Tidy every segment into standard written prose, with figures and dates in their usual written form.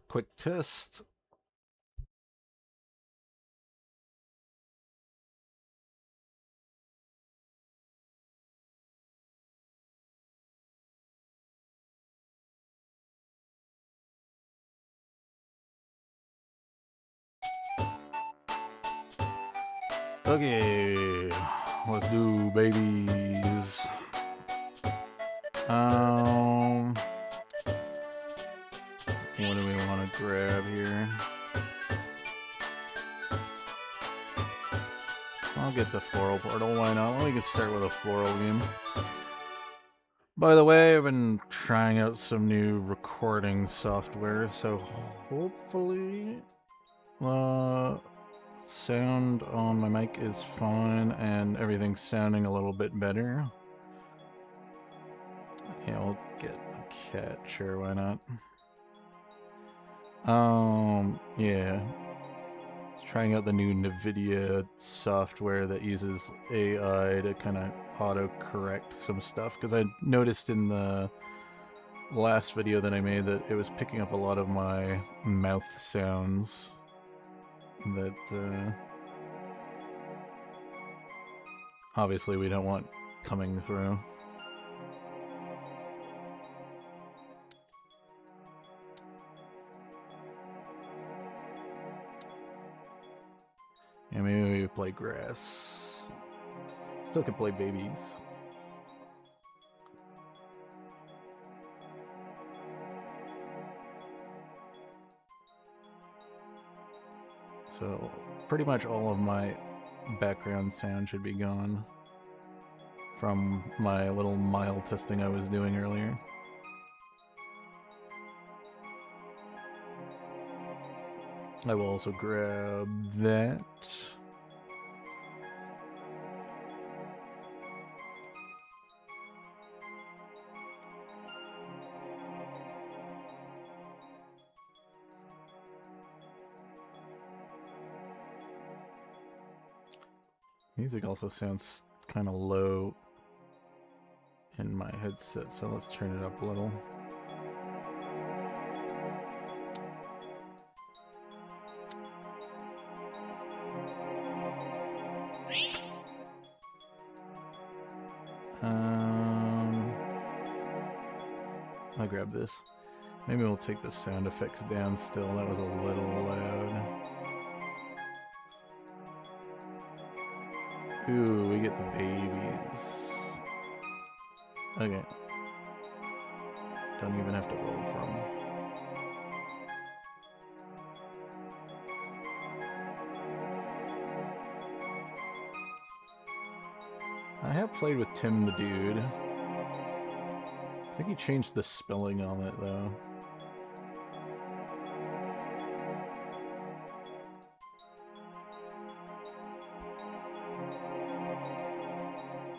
Quick test. Okay, let's do babies. What do we want to grab here? I'll get the floral portal, why not? We can start with a floral game. By the way, I've been trying out some new recording software, so hopefully sound on my mic is fine and everything's sounding a little bit better. Yeah, we'll get a cat, sure, why not? Yeah. Trying out the new NVIDIA software that uses AI to kind of auto-correct some stuff, because I noticed in the last video that I made that it was picking up a lot of my mouth sounds that obviously we don't want coming through. Yeah, maybe we play grass. Still could play babies. So pretty much all of my background sound should be gone from my little mild testing I was doing earlier. I will also grab that. Music also sounds kind of low in my headset, so let's turn it up a little. I'll grab this. Maybe we'll take the sound effects down still. That was a little loud. Ooh, we get the babies. Okay. Don't even have to roll from. I have played with Tim the Dude. I think he changed the spelling on it, though.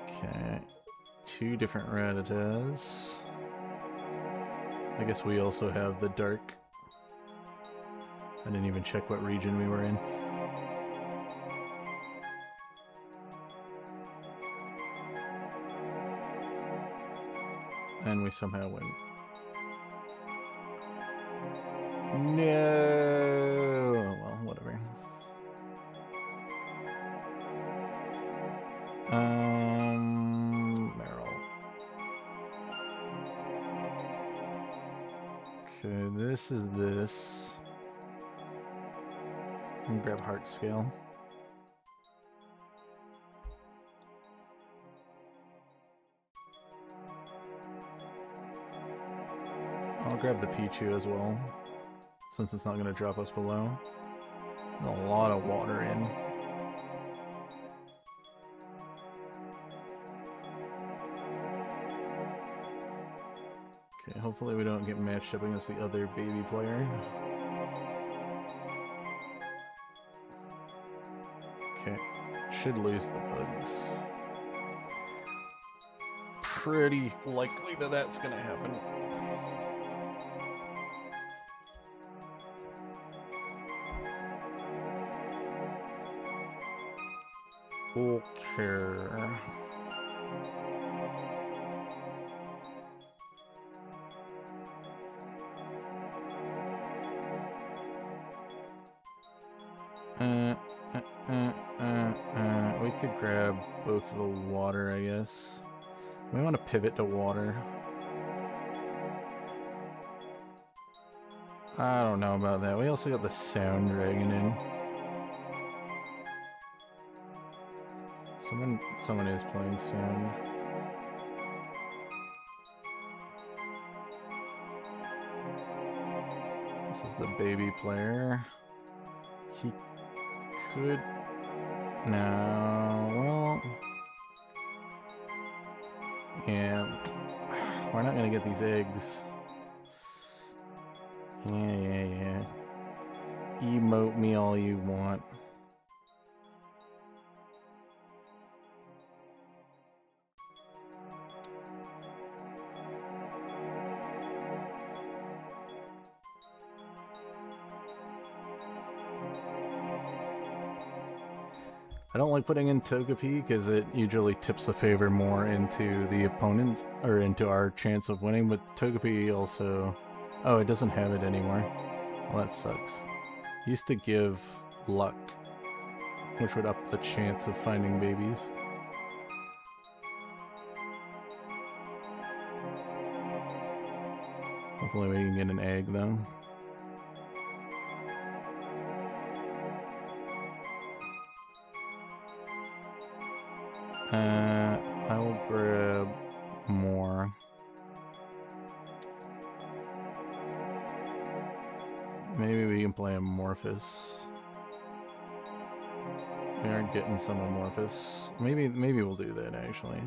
Okay. 2 different Rattatas. I guess we also have the dark. I didn't even check what region we were in. And we somehow win. No! Well, whatever. Meryl. Okay, this is this. I'm gonna grab Heart Scale. I'll grab the Pichu as well, since it's not going to drop us below. There's a lot of water in. Okay, hopefully we don't get matched up against the other baby player. Okay, should lose the bugs. Pretty likely that that's gonna happen. Okay. We could grab both of the water, I guess. We want to pivot to water. I don't know about that. We also got the sound dragon in. Someone is playing sound. This is the baby player. He could... No, well... Yeah, we're not gonna get these eggs. Yeah. Emote me all you want. I don't like putting in Togepi because it usually tips the favor more into the opponent, or into our chance of winning, but Togepi also... Oh, it doesn't have it anymore. Well, that sucks. It used to give luck, which would up the chance of finding babies. Hopefully we can get an egg, though. I will grab more. Maybe we can play Amorphous. We aren't getting some Amorphous. Maybe we'll do that, actually.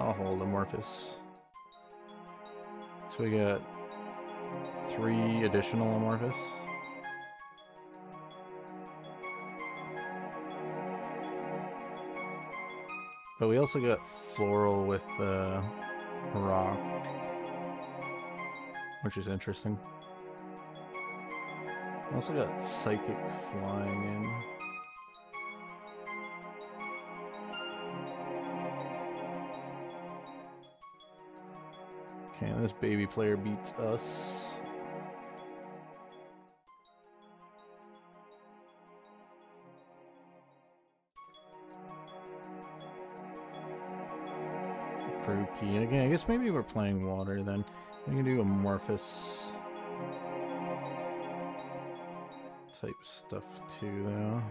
I'll hold Amorphous. So we got 3 additional Amorphous. But we also got Floral with Rock, which is interesting. We also got Psychic flying in. Okay, this baby player beats us. Grookey. Again, I guess maybe we're playing water then. We can do Amorphous type stuff too, though.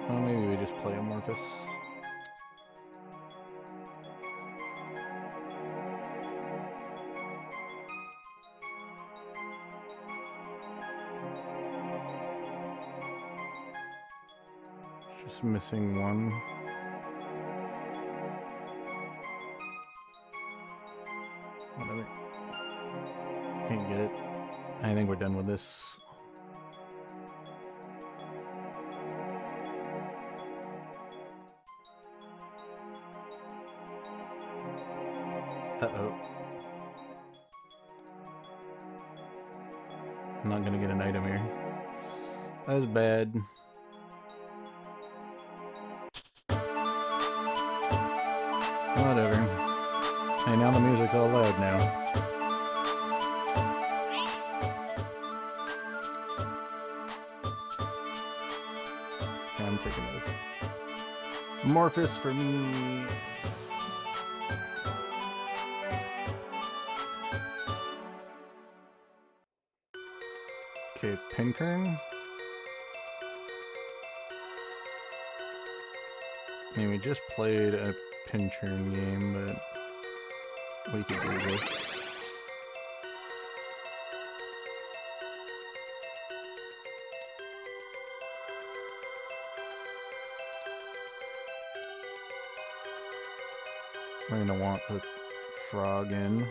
Well, maybe we just play Amorphous. Just missing one. Whatever. Can't get it. I think we're done with this. Uh-oh. I'm not gonna get an item here. That was bad. Whatever. Hey, now the music's all loud now. Okay, I'm taking this. Amorphous for me. Okay, Pinkern. I mean, we just played a Pinkern game, but we could do this. We're gonna want the frog in.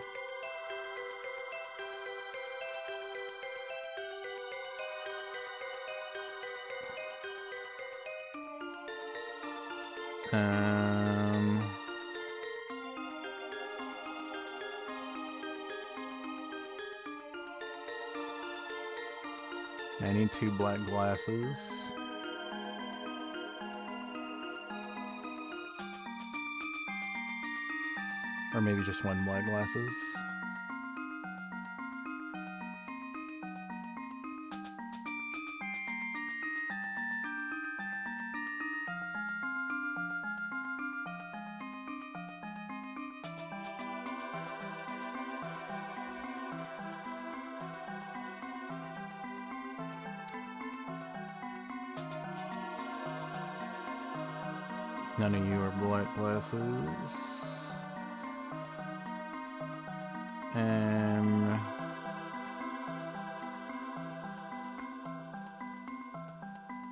I need 2 black glasses. Or maybe just 1 black glasses. None of you are black glasses. And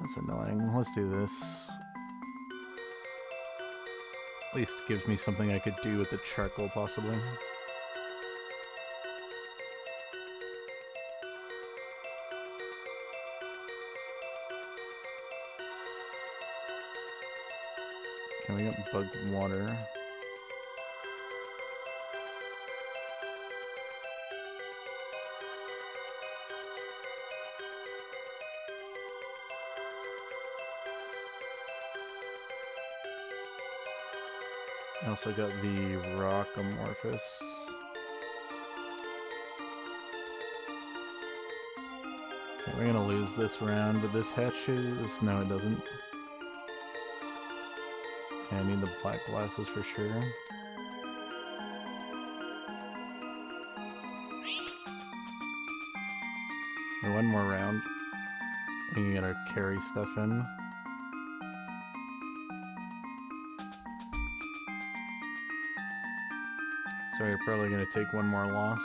that's annoying. Let's do this. At least it gives me something I could do with the charcoal, possibly. Can we get bug water? I also got the rock amorphous. Okay, we're gonna lose this round, but this hatches. No, it doesn't. Okay, I need the black glasses for sure. Okay, 1 more round. We can get our carry stuff in. So you're probably going to take 1 more loss.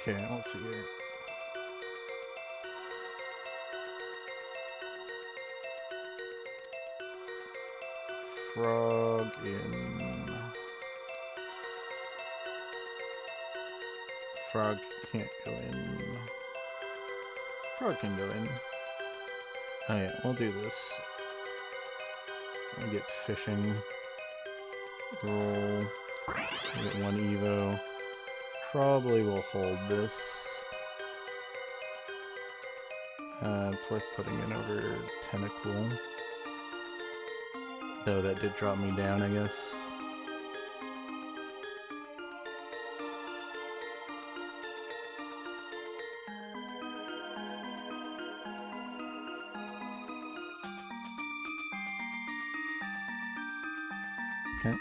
Okay, let's see here. Frog in. Frog can't go in. Frog can go in. Oh yeah, we'll do this. We'll get fishing. Roll. We'll get 1 Evo. Probably will hold this. It's worth putting in over Tentacle. Though that did drop me down, I guess. Okay.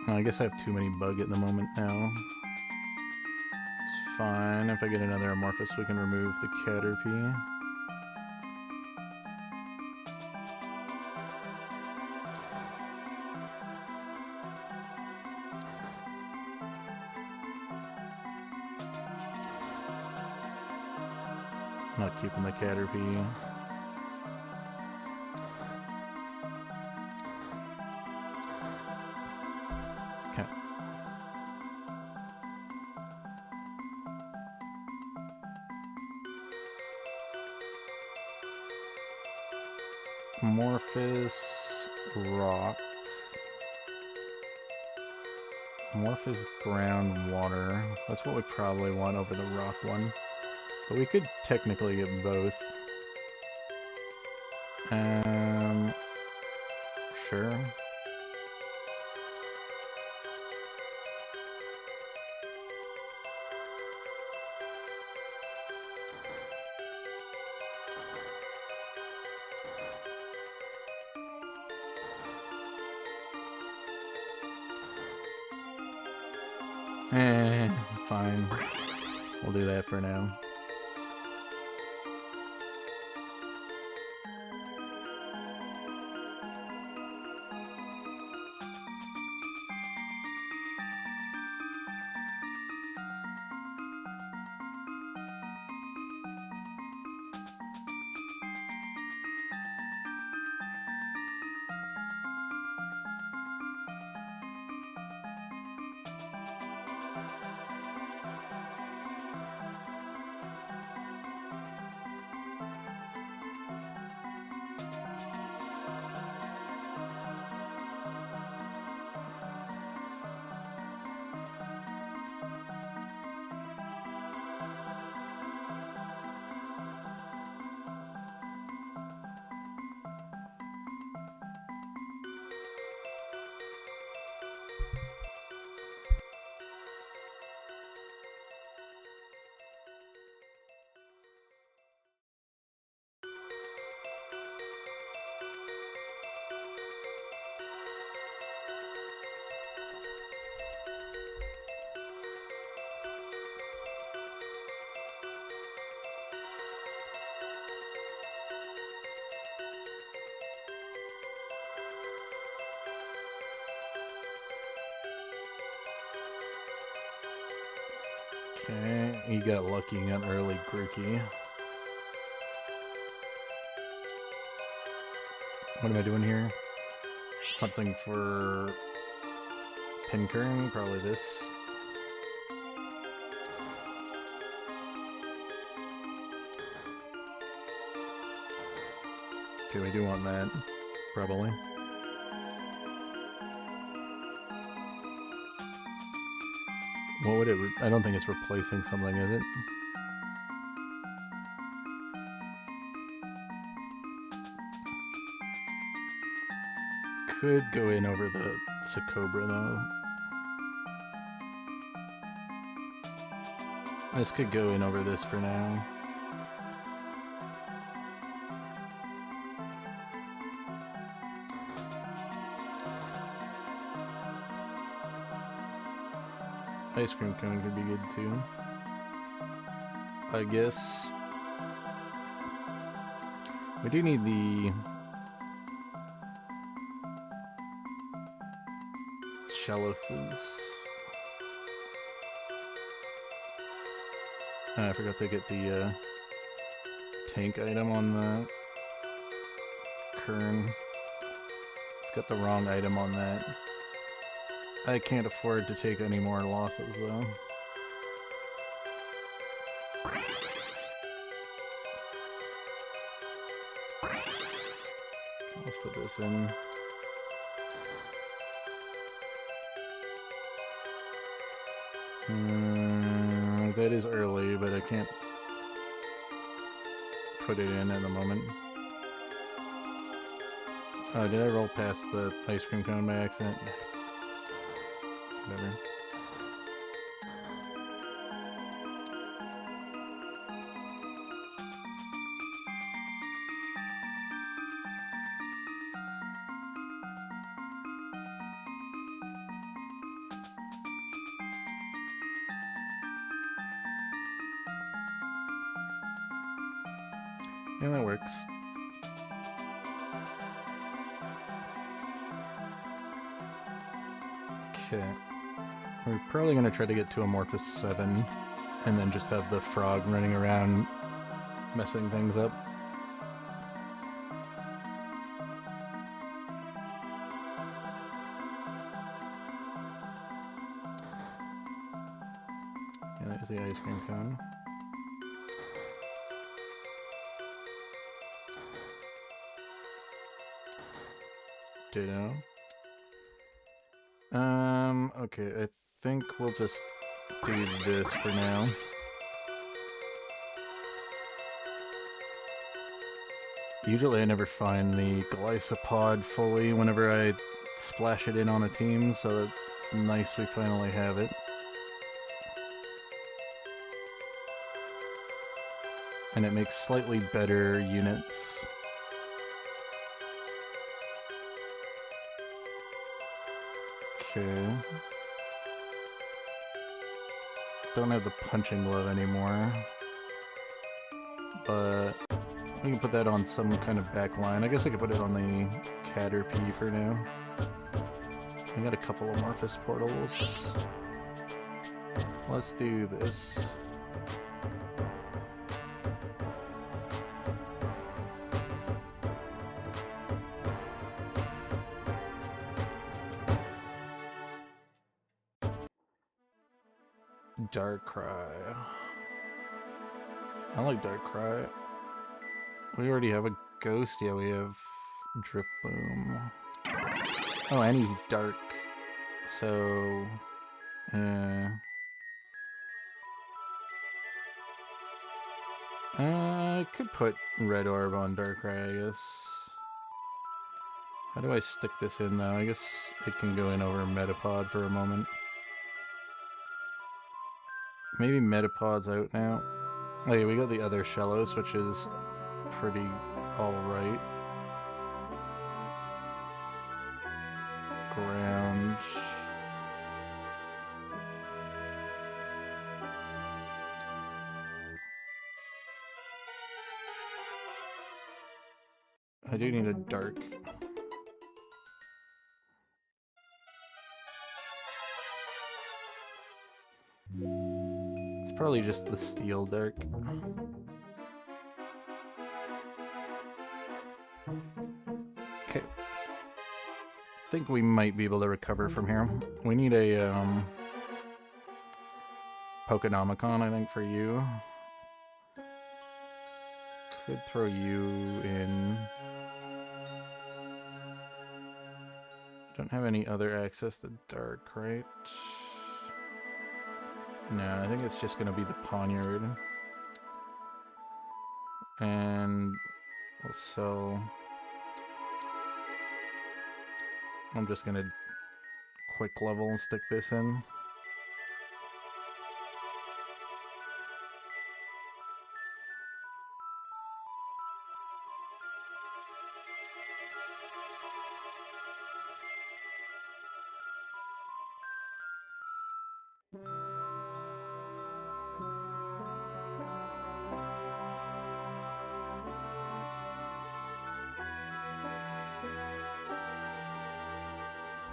Well, I guess I have too many bug at the moment now. It's fine. If I get another amorphous, we can remove the Caterpie. Not keeping the Caterpie. Okay. Amorphous rock. Amorphous ground water. That's what we probably want over the rock one. But we could technically get both. Sure. Fine. We'll do that for now. Okay, you got lucky and got early Grookey. What am I doing here? Something for Pincurring, probably this. Okay, we do want that, probably. What would it... I don't think it's replacing something, is it? Could go in over the Secobra, though. This could go in over this for now. Ice Cream Cone could be good too. I guess we do need the Shelluses. I forgot to get the tank item on the Kern. It's got the wrong item on that. I can't afford to take any more losses, though. Okay, let's put this in. That is early, but I can't put it in at the moment. Oh, did I roll past the ice cream cone by accident? Whatever. Yeah, that works. Okay. We're probably going to try to get to Amorphous 7, and then just have the frog running around messing things up. And there's the ice cream cone. Ditto. Okay, I think we'll just do this for now. Usually I never find the Glycopod fully whenever I splash it in on a team, so it's nice we finally have it. And it makes slightly better units. Okay. Don't have the punching glove anymore. But we can put that on some kind of back line. I guess I could put it on the Caterpie for now. I got a couple of Amorphous portals. Let's do this. Darkrai. I like Darkrai. We already have a Ghost. Yeah, we have Drifloon. Oh, and he's dark. So, I could put Red Orb on Darkrai, I guess. How do I stick this in, though? I guess it can go in over Metapod for a moment. Maybe Metapod's out now. Oh yeah, we got the other Shellos, which is pretty alright. Ground. I do need a dark. It's probably just the steel dark. Okay. I think we might be able to recover from here. We need a Pokenomicon, I think, for you. Could throw you in. Don't have any other access to dark, right? No, I think it's just gonna be the Poniard. And also, I'm just gonna quick level and stick this in.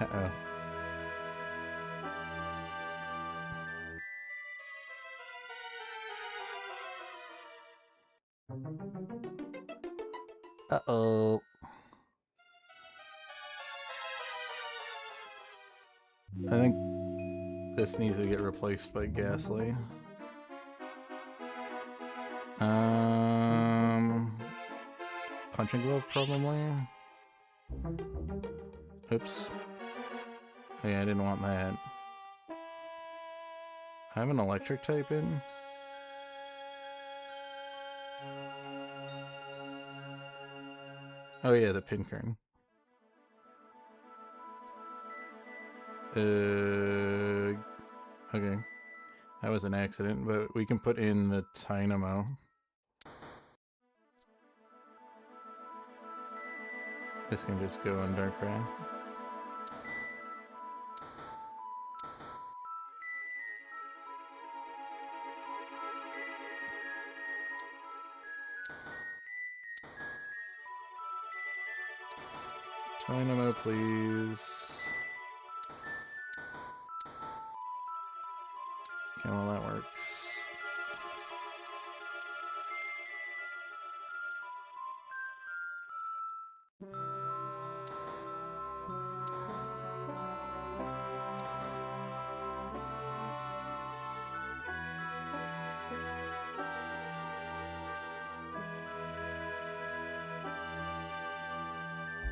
Uh-oh. Uh-oh. I think this needs to get replaced by Ghastly. Punching Glove, probably? Oops. Yeah, I didn't want that. I have an electric type in? Oh yeah, the Pinkern. Okay. That was an accident, but we can put in the Tynamo. This can just go on Darkrai. Dynamo, please. Okay, well that works.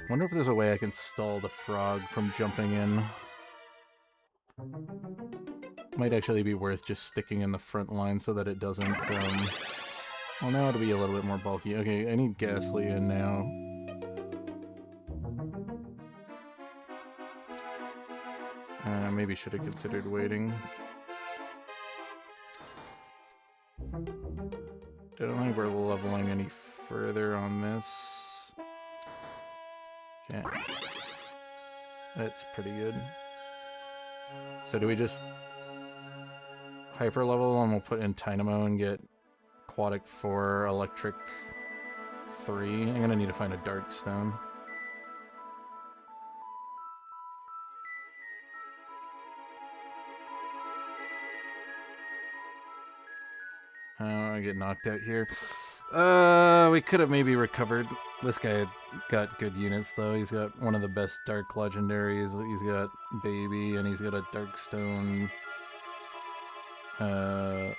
Wonder if there's a way I can stall the frog from jumping in. Might actually be worth just sticking in the front line so that it doesn't Well, now it'll be a little bit more bulky. Okay, I need Ghastly in now. Maybe should have considered waiting. Don't think we're leveling any further on this. Okay. That's pretty good. So do we just hyper level and we'll put in Tynamo and get Aquatic 4, Electric 3? I'm gonna need to find a Dark Stone. I get knocked out here. We could have maybe recovered. This guy got good units though. He's got one of the best Dark Legendaries. He's got Baby and he's got a Dark Stone Armor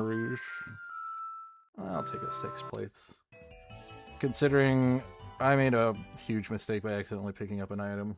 Rouge. I'll take a 6th place. Considering I made a huge mistake by accidentally picking up an item.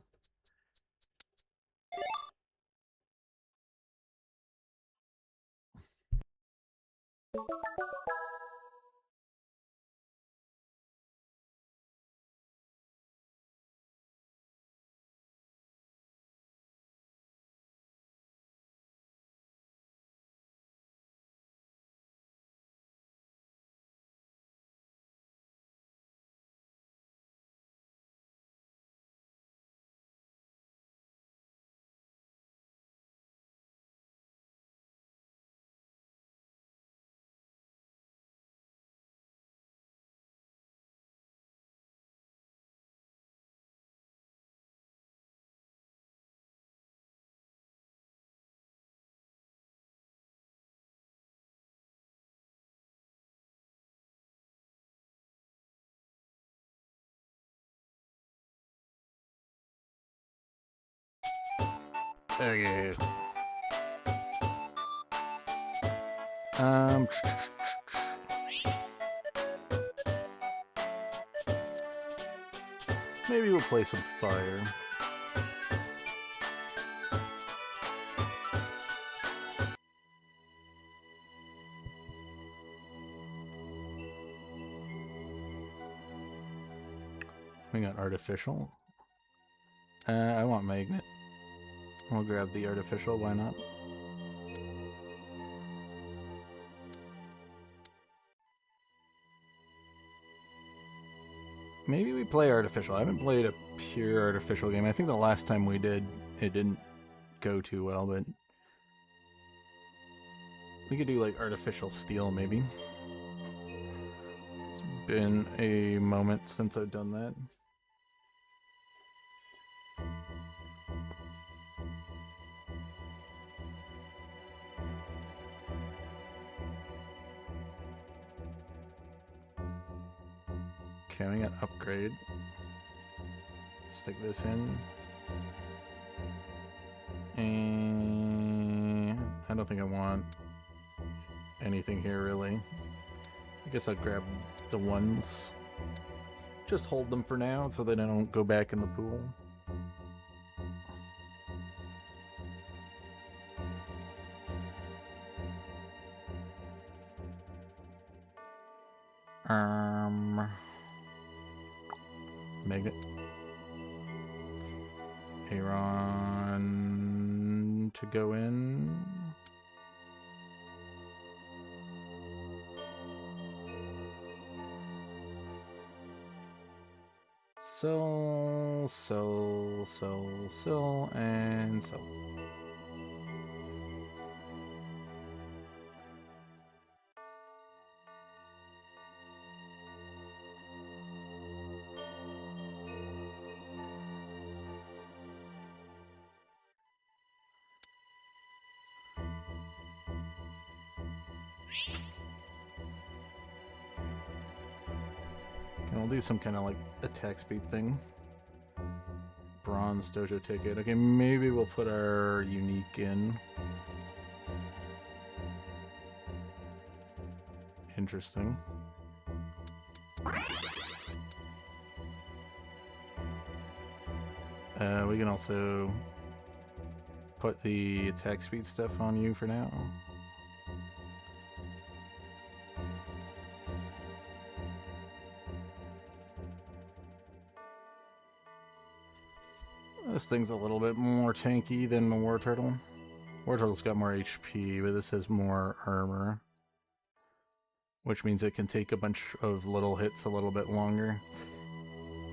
Okay. Maybe we'll play some fire. We got artificial. I want magnet. We'll grab the artificial, why not? Maybe we play artificial. I haven't played a pure artificial game. I think the last time we did, it didn't go too well, but we could do like artificial steel maybe. It's been a moment since I've done that. Okay, we got upgrade. Stick this in. And I don't think I want anything here really. I guess I'll grab the ones. Just hold them for now so they don't go back in the pool. Magnet. Aeron to go in. Sill, and sill. We'll do some kind of like attack speed thing. Bronze dojo ticket. Okay, maybe we'll put our unique in. Interesting. We can also put the attack speed stuff on you for now. This thing's a little bit more tanky than the War Turtle. War Turtle's got more HP, but this has more armor. Which means it can take a bunch of little hits a little bit longer.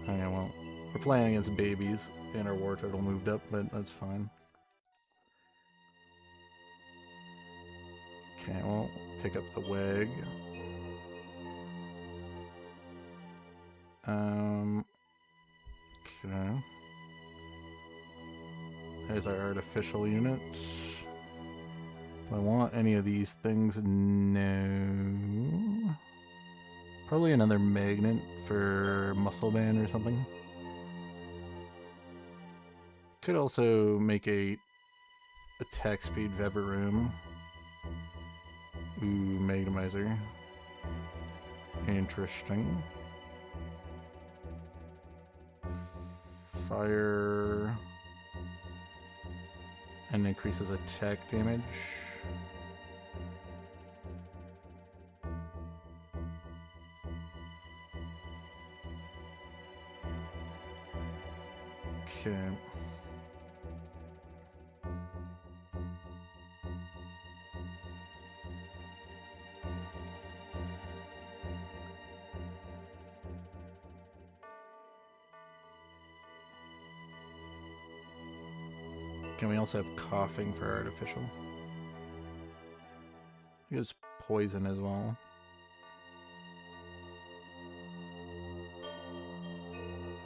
Okay, well, we're playing against babies, and our War Turtle moved up, but that's fine. Okay, well, pick up the WEG. Okay. There's our artificial unit. Do I want any of these things? No. Probably another magnet for muscle band or something. Could also make a attack speed Veboroom. Ooh, Megamizer. Interesting. Fire. And increases attack damage. Okay. Can we also have coughing for artificial? It gives poison as well.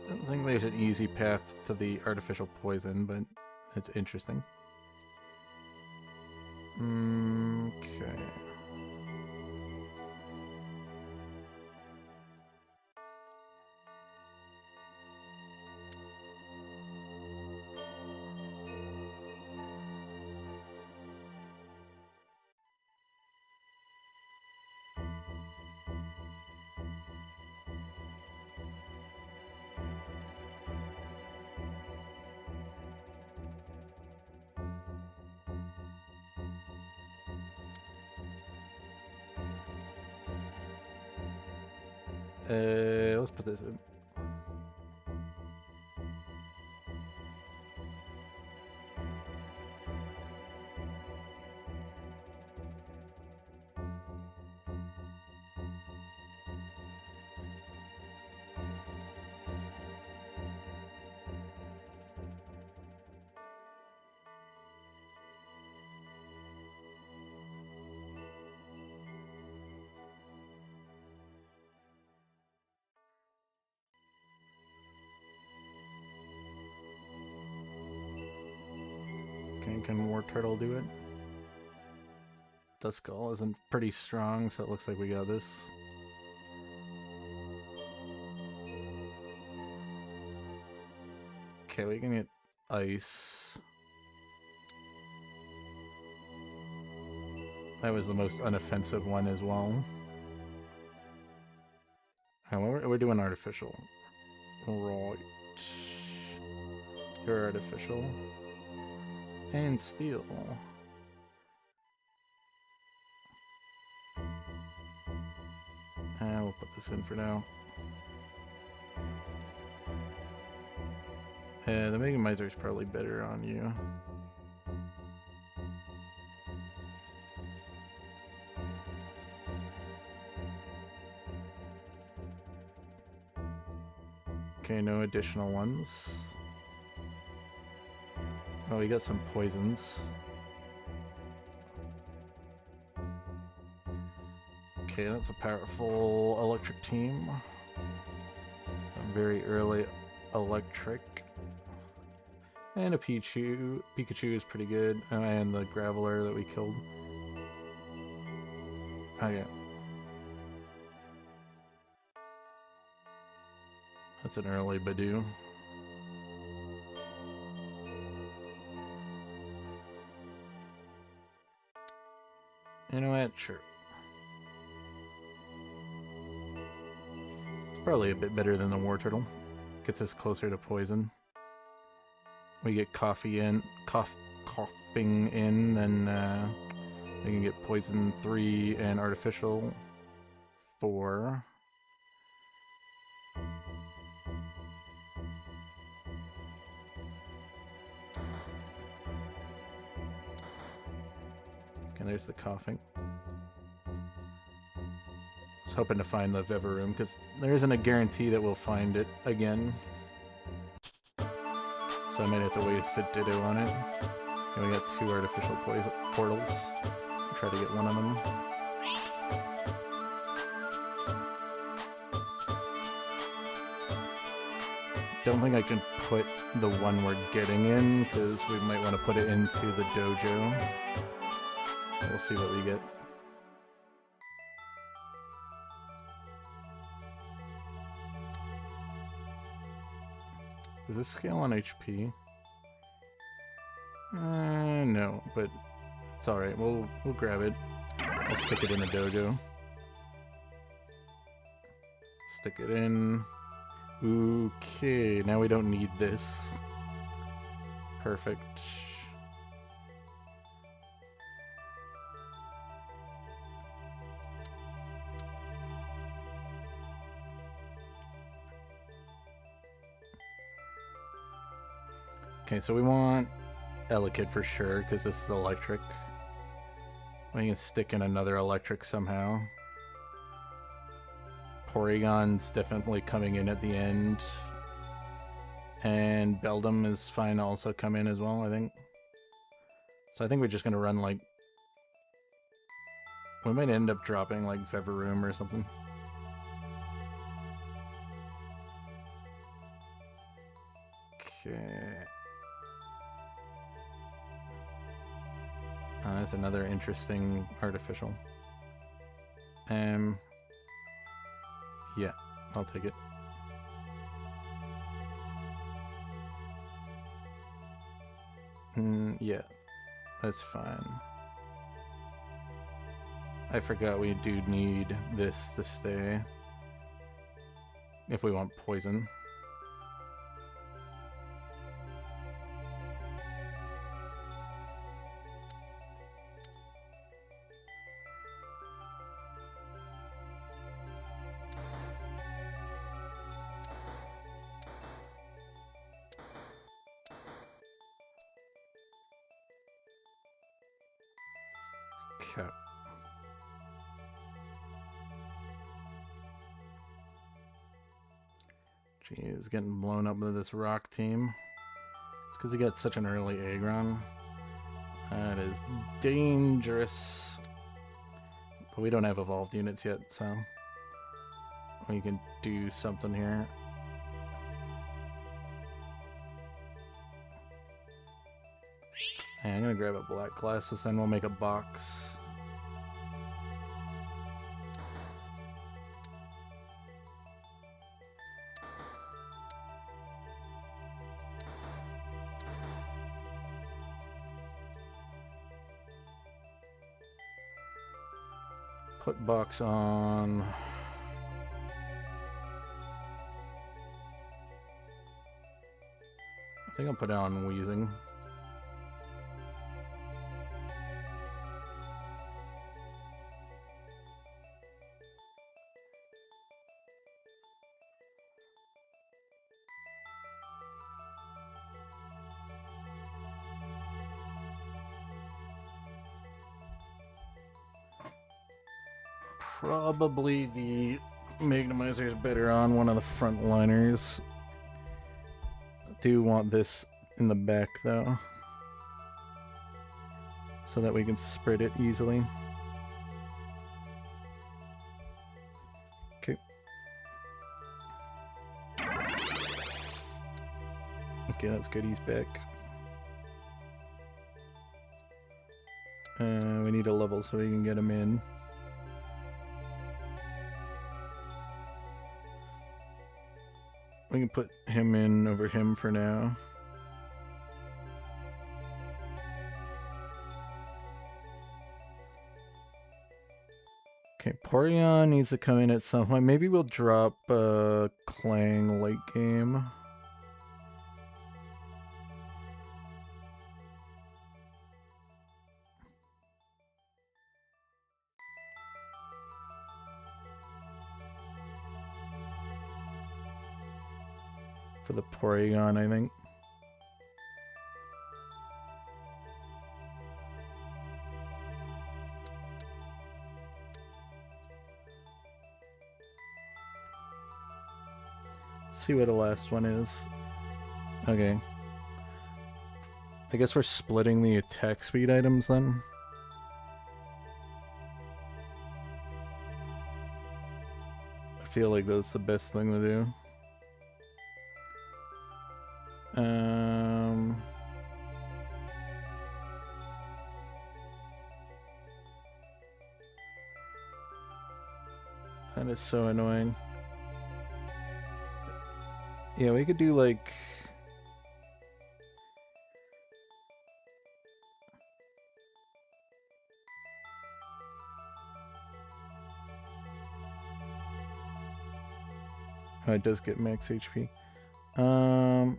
Don't think there's an easy path to the artificial poison, but it's interesting. Okay. Let's put this in. Can War Turtle do it? Duskull isn't pretty strong, so it looks like we got this. Okay, we can get ice. That was the most unoffensive one as well. And we're doing artificial. Right. You're artificial. And steel. We'll put this in for now. The Megamizer is probably better on you. Okay, no additional ones. Oh, we got some poisons. Okay, that's a powerful electric team. A very early electric. And a Pichu. Pikachu is pretty good. And the Graveler that we killed. Oh yeah. That's an early Badoo. You know what? Sure. It's probably a bit better than the War Turtle. Gets us closer to poison. We get coughing in, then we can get poison 3 and artificial 4. . And there's the coughing. I was hoping to find the Vevaroom because there isn't a guarantee that we'll find it again. So I might have to waste a Ditto on it. And we got 2 artificial portals. I'll try to get one of them. Don't think I can put the one we're getting in because we might want to put it into the dojo. We'll see what we get. Does this scale on HP? No, but it's alright. We'll grab it. I'll stick it in a dojo. Stick it in. Okay, now we don't need this. Perfect. Okay, so we want Elekid for sure, because this is electric. We can stick in another electric somehow. Porygon's definitely coming in at the end. And Beldum is fine to also come in as well, I think. So I think we're just going to run like... We might end up dropping like Vevaroom or something. Okay. That's another interesting artificial. Yeah, I'll take it. Yeah, that's fine. I forgot we do need this to stay. If we want poison. Okay. Jeez, getting blown up with this rock team. It's because he got such an early Aggron. That is dangerous. But we don't have evolved units yet, so we can do something here. And I'm gonna grab a black glasses, then we'll make a box. Put box on. I think I'll put it on Wheezing. Probably the Magnemizer is better on one of the frontliners. I do want this in the back though, so that we can spread it easily. Okay. Okay, that's good. He's back. We need a level so we can get him in. We can put him in over him for now. Okay, Porygon needs to come in at some point. Maybe we'll drop Clang late game. For the Porygon, I think. Let's see what the last one is. Okay. I guess we're splitting the attack speed items then. I feel like that's the best thing to do. That is so annoying. Yeah, we could do like... Oh, it does get max HP. Yeah,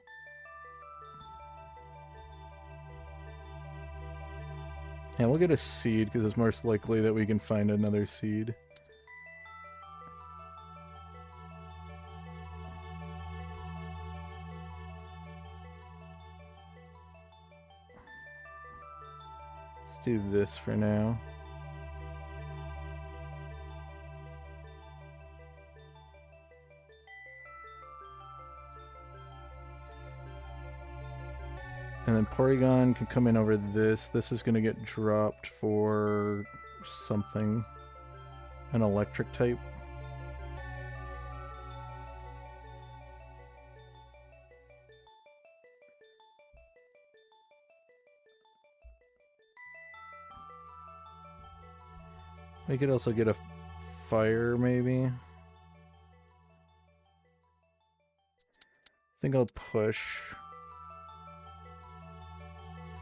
we'll get a seed because it's most likely that we can find another seed. Let's do this for now. And then Porygon can come in over this. This is going to get dropped for something. An electric type. We could also get a fire, maybe. I think I'll push.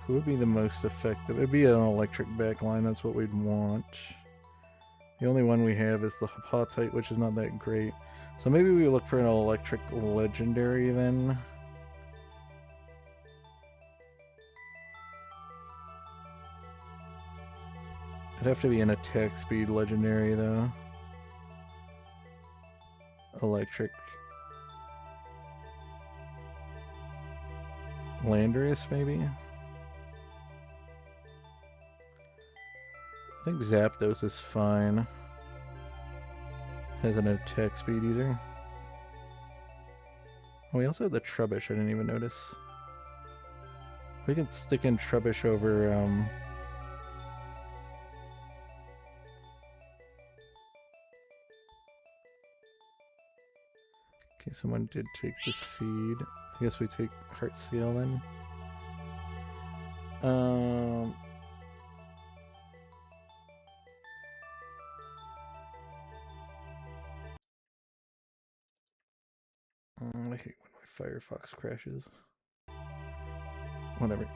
Who would be the most effective? It'd be an electric backline, that's what we'd want. The only one we have is the Hapatite, which is not that great. So maybe we look for an electric legendary then. It'd have to be an attack speed legendary though. Electric. Landorus maybe? I think Zapdos is fine. Has an attack speed either. Oh, we also have the Trubbish, I didn't even notice. We can stick in Trubbish over, Okay, someone did take the seed. I guess we take Heart Seal then. I hate when my Firefox crashes. Whatever.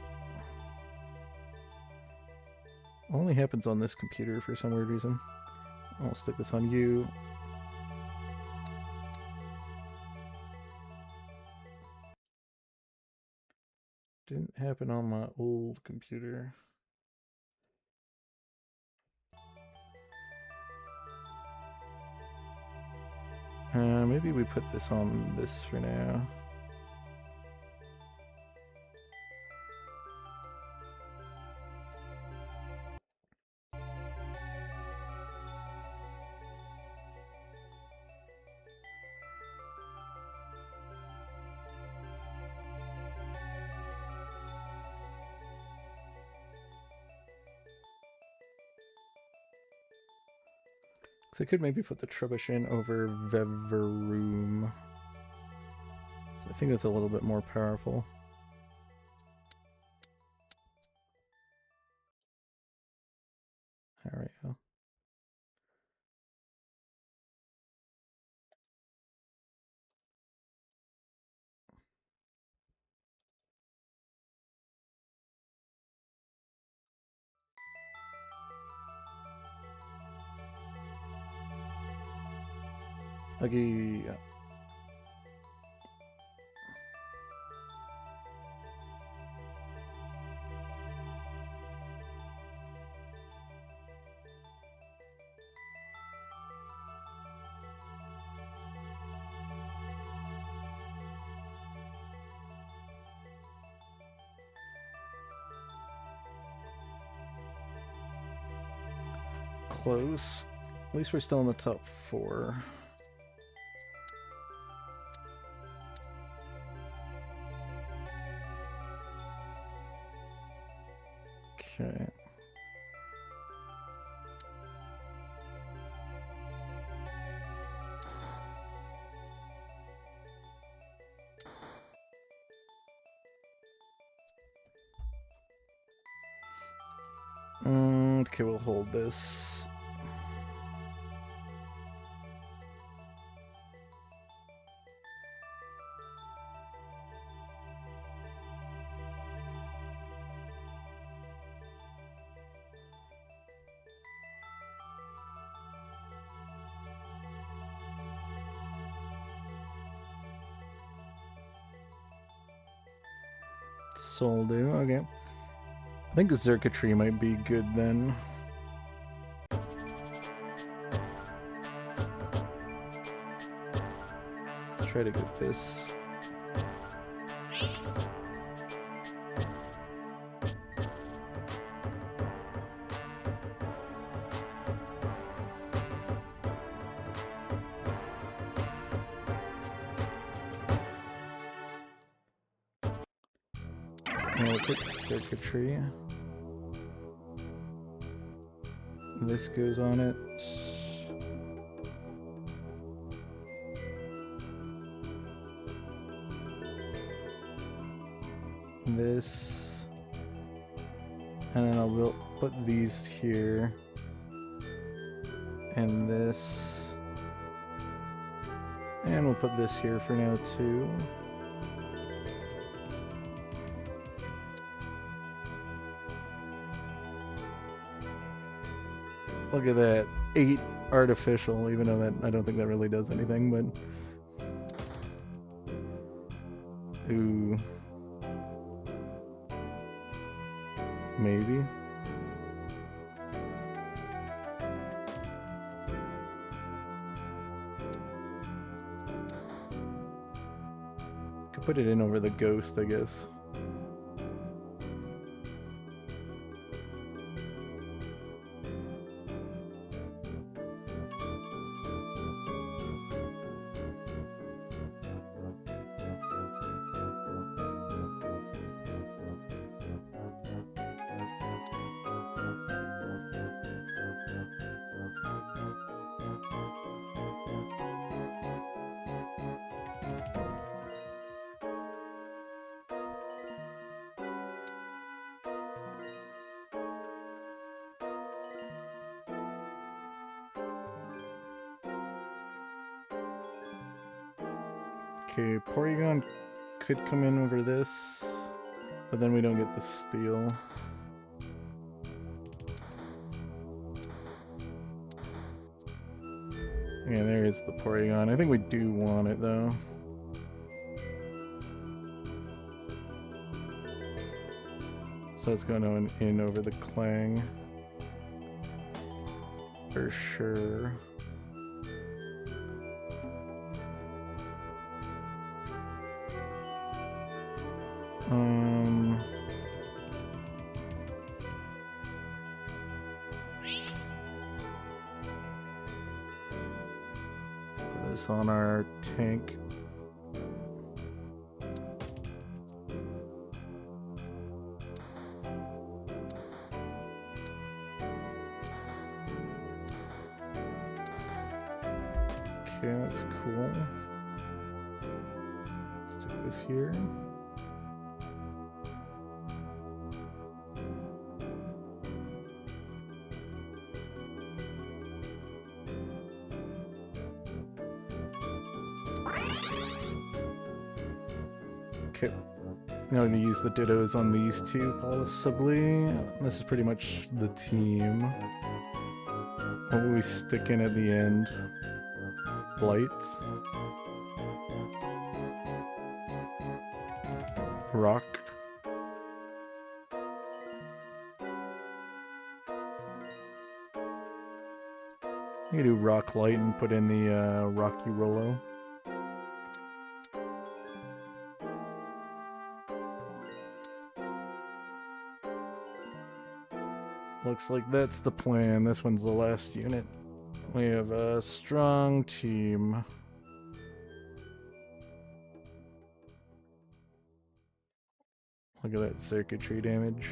Only happens on this computer for some weird reason. I'll stick this on you. Didn't happen on my old computer. Maybe we put this on this for now. So I could maybe put the Trubbish in over Veveroom. So I think that's a little bit more powerful. There we go. Okay. Close. At least we're still in the top 4. Okay. Okay, we'll hold this. Soldo, okay. I think Circuitry might be good then. Let's try to get this. And we'll take Circuitry. This goes on it. This. And then I'll put these here. And this. And we'll put this here for now too. Look at that. 8 artificial, even though that I don't think that really does anything, but ooh. Maybe. Could put it in over the ghost, I guess. Okay, Porygon could come in over this, but then we don't get the steal. Yeah, there is the Porygon. I think we do want it though. So it's going in over the Clang. For sure. Put this on our tank. Okay, that's cool. Stick this here. Okay. Now I'm going to use the Dittos on these two, possibly. This is pretty much the team. What will we stick in at the end? Lights. Rock. You can do Rock Light and put in the Rocky Rollo. Looks like that's the plan. This one's the last unit. We have a strong team. Look at that circuitry damage.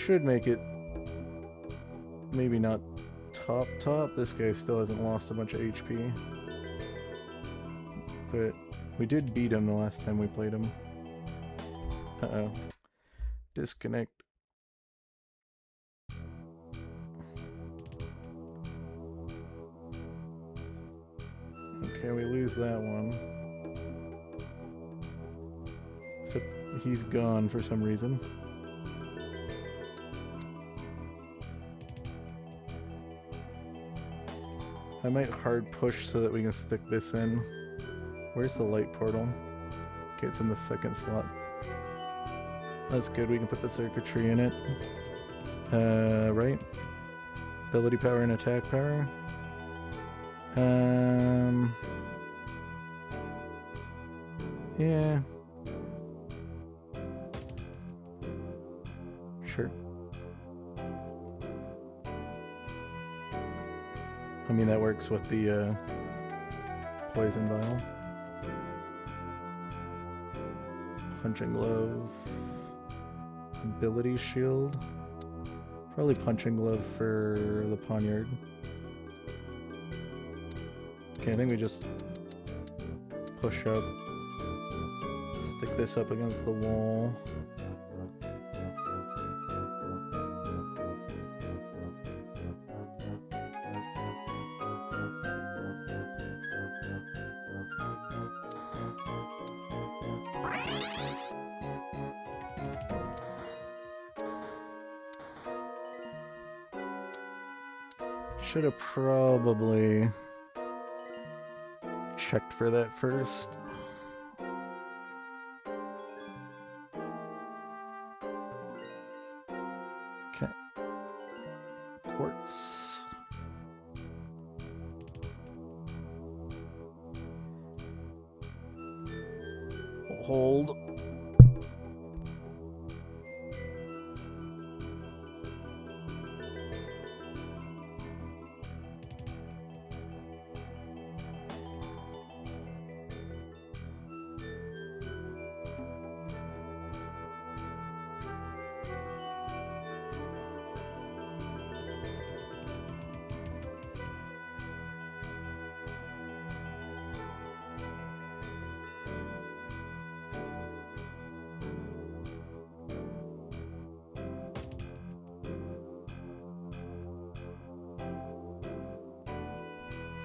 should make it maybe not top. This guy still hasn't lost a bunch of HP. But we did beat him the last time we played him. Uh-oh. Disconnect. Okay, we lose that one. Except he's gone for some reason. I might hard push so that we can stick this in. Where's the light portal? Okay, it's in the second slot. That's good, we can put the circuitry in it. Right? Ability power and attack power. Yeah. Sure. I mean, that works with the poison vial. Punching glove. Ability shield. Probably punching glove for the poniard. Okay, I think we just push up. Stick this up against the wall. Should have probably checked for that first. Okay. Quartz. Hold.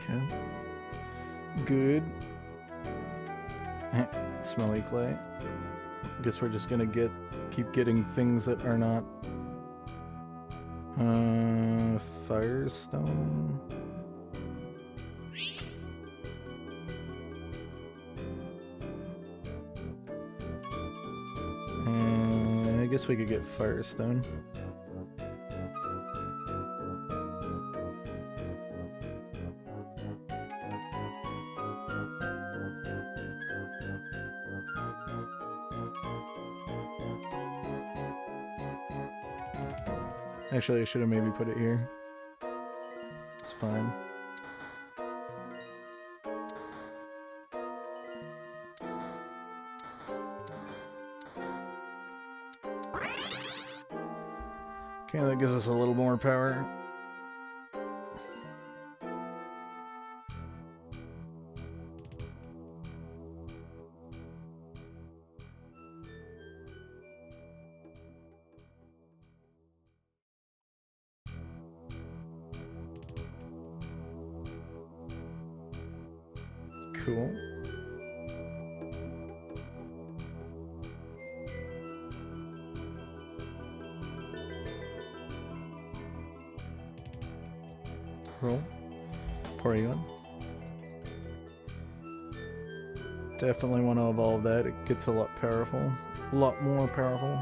Okay. Good. Smelly clay. Guess we're just gonna keep getting things that are not Firestone. I guess we could get Firestone. Actually, I should have maybe put it here. It's fine. Okay, that gives us a little more power. Cool. Roll. Porygon. Definitely want to evolve that. It gets a lot powerful. A lot more powerful.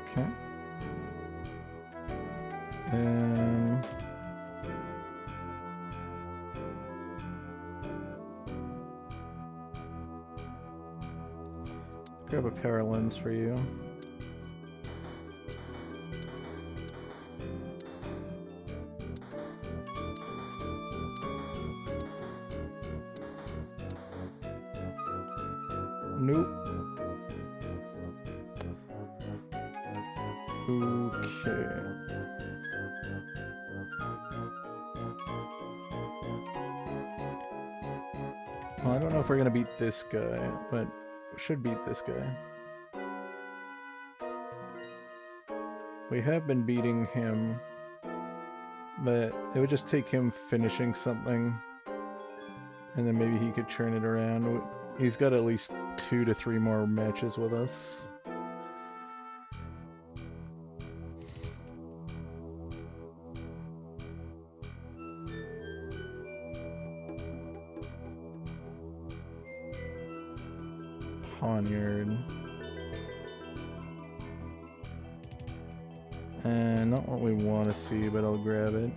Okay. grab a power lens for you. Nope. Okay. Well, I don't know if we're gonna beat this guy, but we should beat this guy. We have been beating him, but it would just take him finishing something, and then maybe he could turn it around. He's got at least 2 to 3 more matches with us. Poniard. And not what we want to see, but I'll grab it.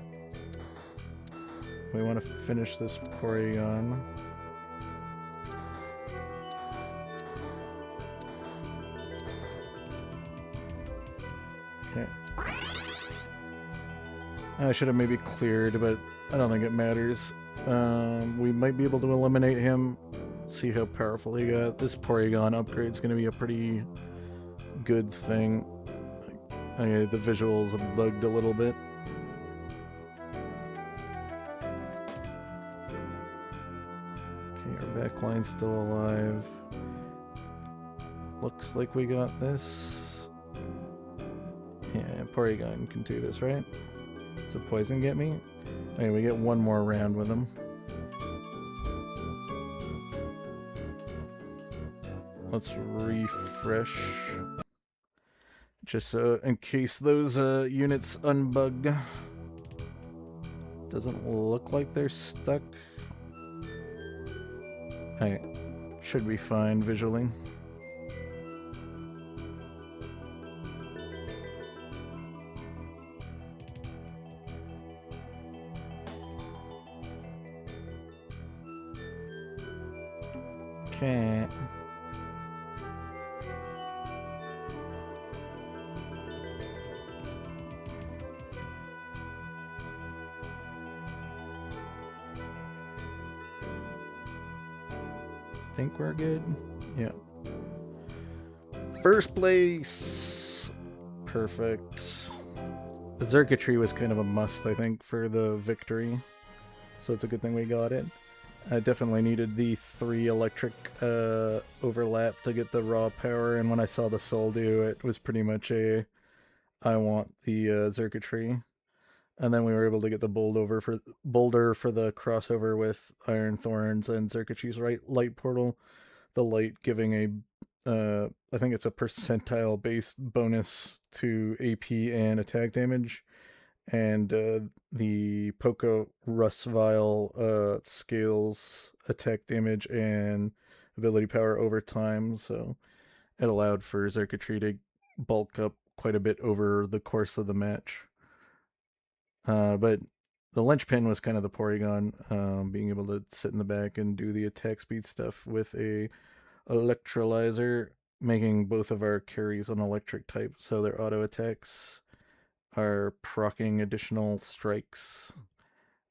We want to finish this Porygon. Okay. I should have maybe cleared, but I don't think it matters. We might be able to eliminate him. See how powerful he got. This Porygon upgrade is going to be a pretty good thing. Okay, the visuals are bugged a little bit. Okay, our backline's still alive. Looks like we got this. Yeah, Porygon can do this, right? So poison get me? Okay, we get one more round with him. Let's refresh. Just so in case those units unbug. Doesn't look like they're stuck. Alright, should be fine visually. Okay. Think we're good? Yeah. First place! Perfect. The Xurkitree was kind of a must, I think, for the victory. So it's a good thing we got it. I definitely needed the 3 electric overlap to get the raw power, and when I saw the Soldew, it was pretty much a I want the Xurkitree. And then we were able to get the Boulder for the crossover with Iron Thorns and Xurkitree's light portal. The light giving a I think it's a percentile based bonus to AP and attack damage, and the Poco Rusvile scales attack damage and ability power over time, so it allowed for Xurkitree to bulk up quite a bit over the course of the match. But the linchpin was kind of the Porygon, being able to sit in the back and do the attack speed stuff with a electrolyzer, making both of our carries an electric type, so their auto attacks are proccing additional strikes.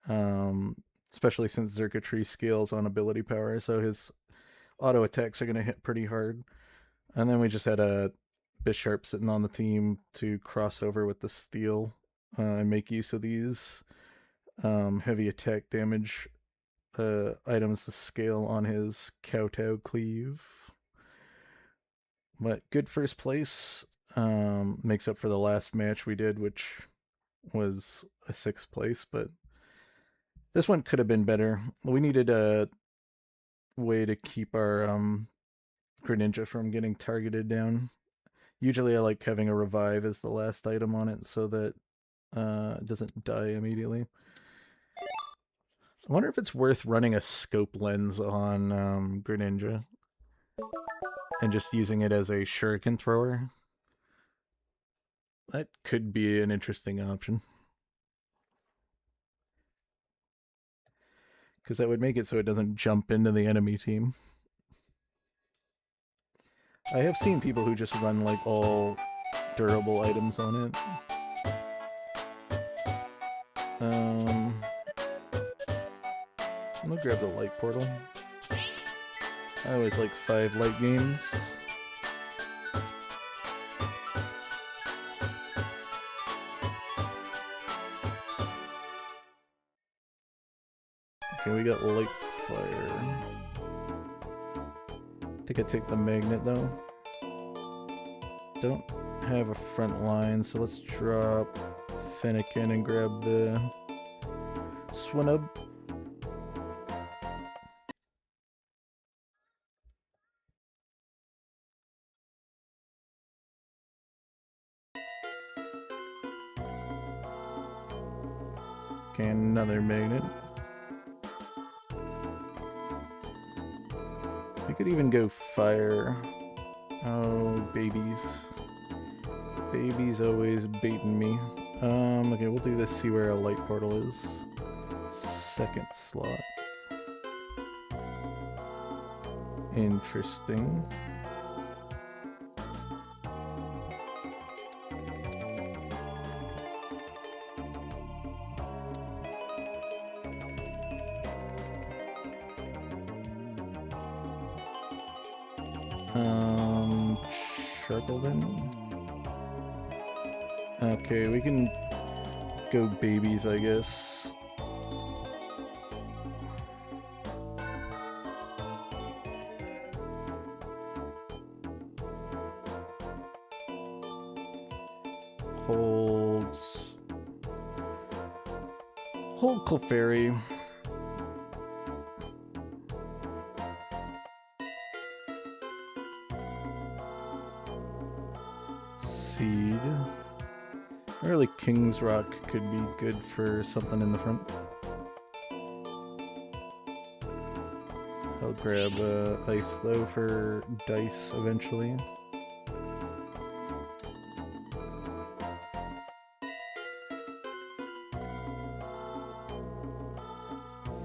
Especially since Xurkitree scales on ability power, so his auto attacks are going to hit pretty hard. And then we just had a Bisharp sitting on the team to cross over with the Steel and make use of these heavy attack damage items to scale on his Kowtow Cleave. But good first place. Makes up for the last match we did, which was a 6th place, but this one could have been better. We needed a way to keep our Greninja from getting targeted down. Usually I like having a revive as the last item on it so that it doesn't die immediately. I wonder if it's worth running a scope lens on Greninja and just using it as a shuriken thrower. That could be an interesting option. Because that would make it so it doesn't jump into the enemy team. I have seen people who just run like all durable items on it. I'll grab the light portal. I always like 5 light games. Okay, we got light fire. I think I take the magnet though. Don't have a front line, so let's drop Fennekin and grab the Swinub. Okay, another magnet. We could even go fire. Oh, babies. Babies always baiting me. Okay, we'll do this, see where a light portal is. Second slot. Interesting. Sharpleton. Okay, we can go babies, I guess. Hold Clefairy. Seed. Early King's Rock could be good for something in the front. I'll grab ice though for dice eventually.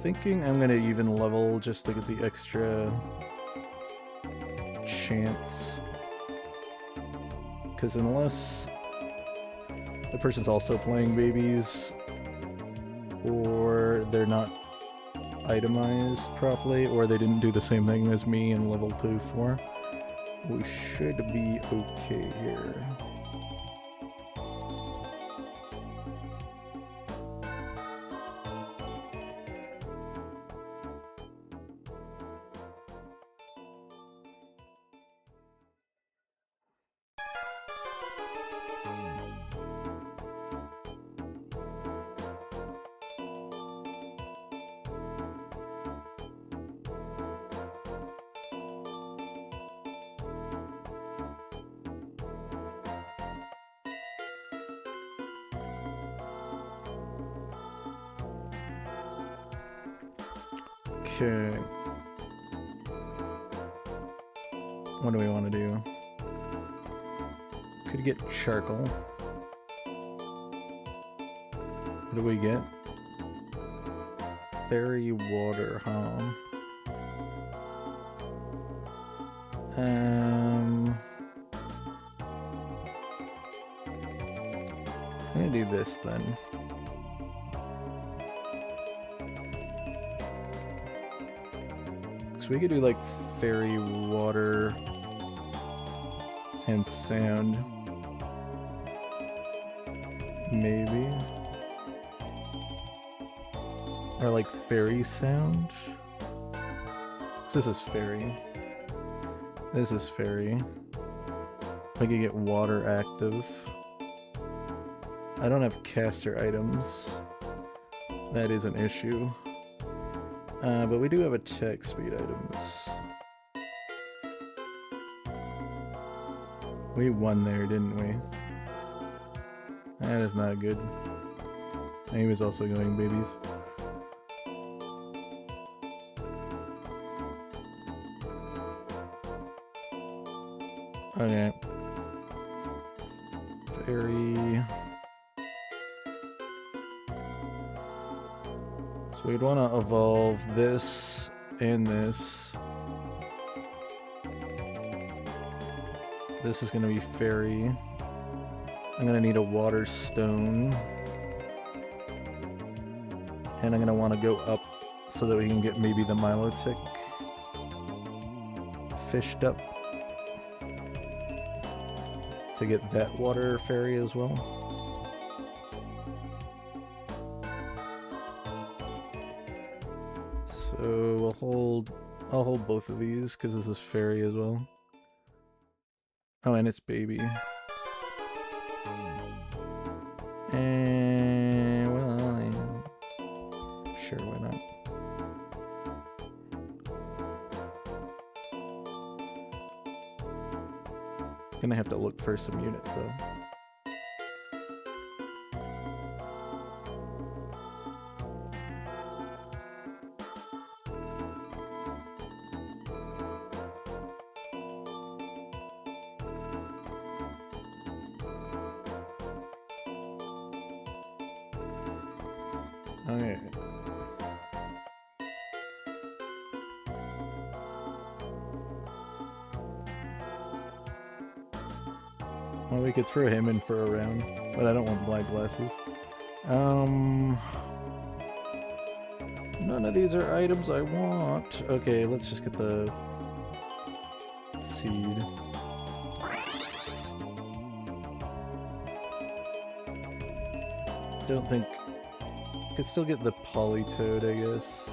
Thinking I'm gonna even level just to get the extra chance. Because unless the person's also playing babies, or they're not itemized properly, or they didn't do the same thing as me in level 2-4, we should be okay here. Okay. What do we want to do? Could get charcoal. What do we get? Fairy water, huh? I'm gonna do this then. So we could do like fairy water and sound. Maybe. Or like fairy sound. This is fairy. This is fairy. I could get water active. I don't have caster items. That is an issue. But we do have attack speed items. We won there, didn't we? That is not good. He was also going babies. Okay. Fairy. So we'd want to evolve this and this. This is gonna be fairy. I'm gonna need a water stone. And I'm gonna want to go up so that we can get maybe the Milotic fished up to get that water fairy as well. So I'll hold both of these because this is fairy as well. Oh, and it's baby. And well, sure, why not? Gonna have to look for some units though. Okay. Well, we could throw him in for a round, but I don't want blind glasses. None of these are items I want. Okay, let's just get the seed. Don't think... Could still get the Politoed, I guess.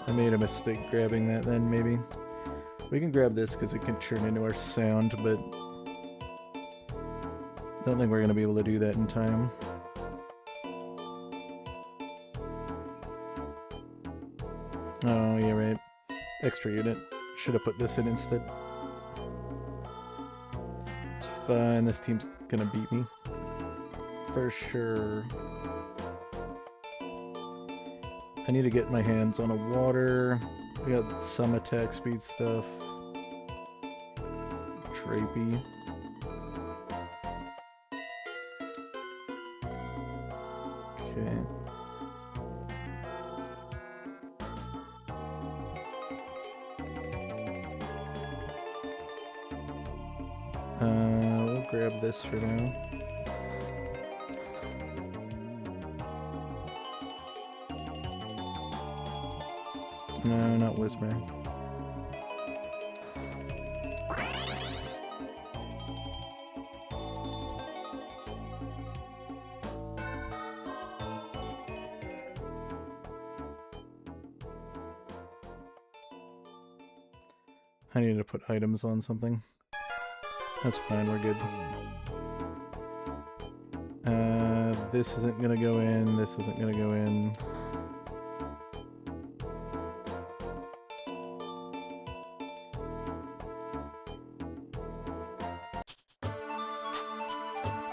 I made a mistake grabbing that then, maybe. We can grab this because it can turn into our sound, but... don't think we're going to be able to do that in time. Oh, yeah, right. Extra unit. Should have put this in instead. It's fine, this team's gonna beat me. For sure. I need to get my hands on a water. We got some attack speed stuff. Drapey. Okay. We'll grab this for now. No, not Whisper. I need to put items on something. That's fine, we're good. This isn't gonna go in, this isn't gonna go in.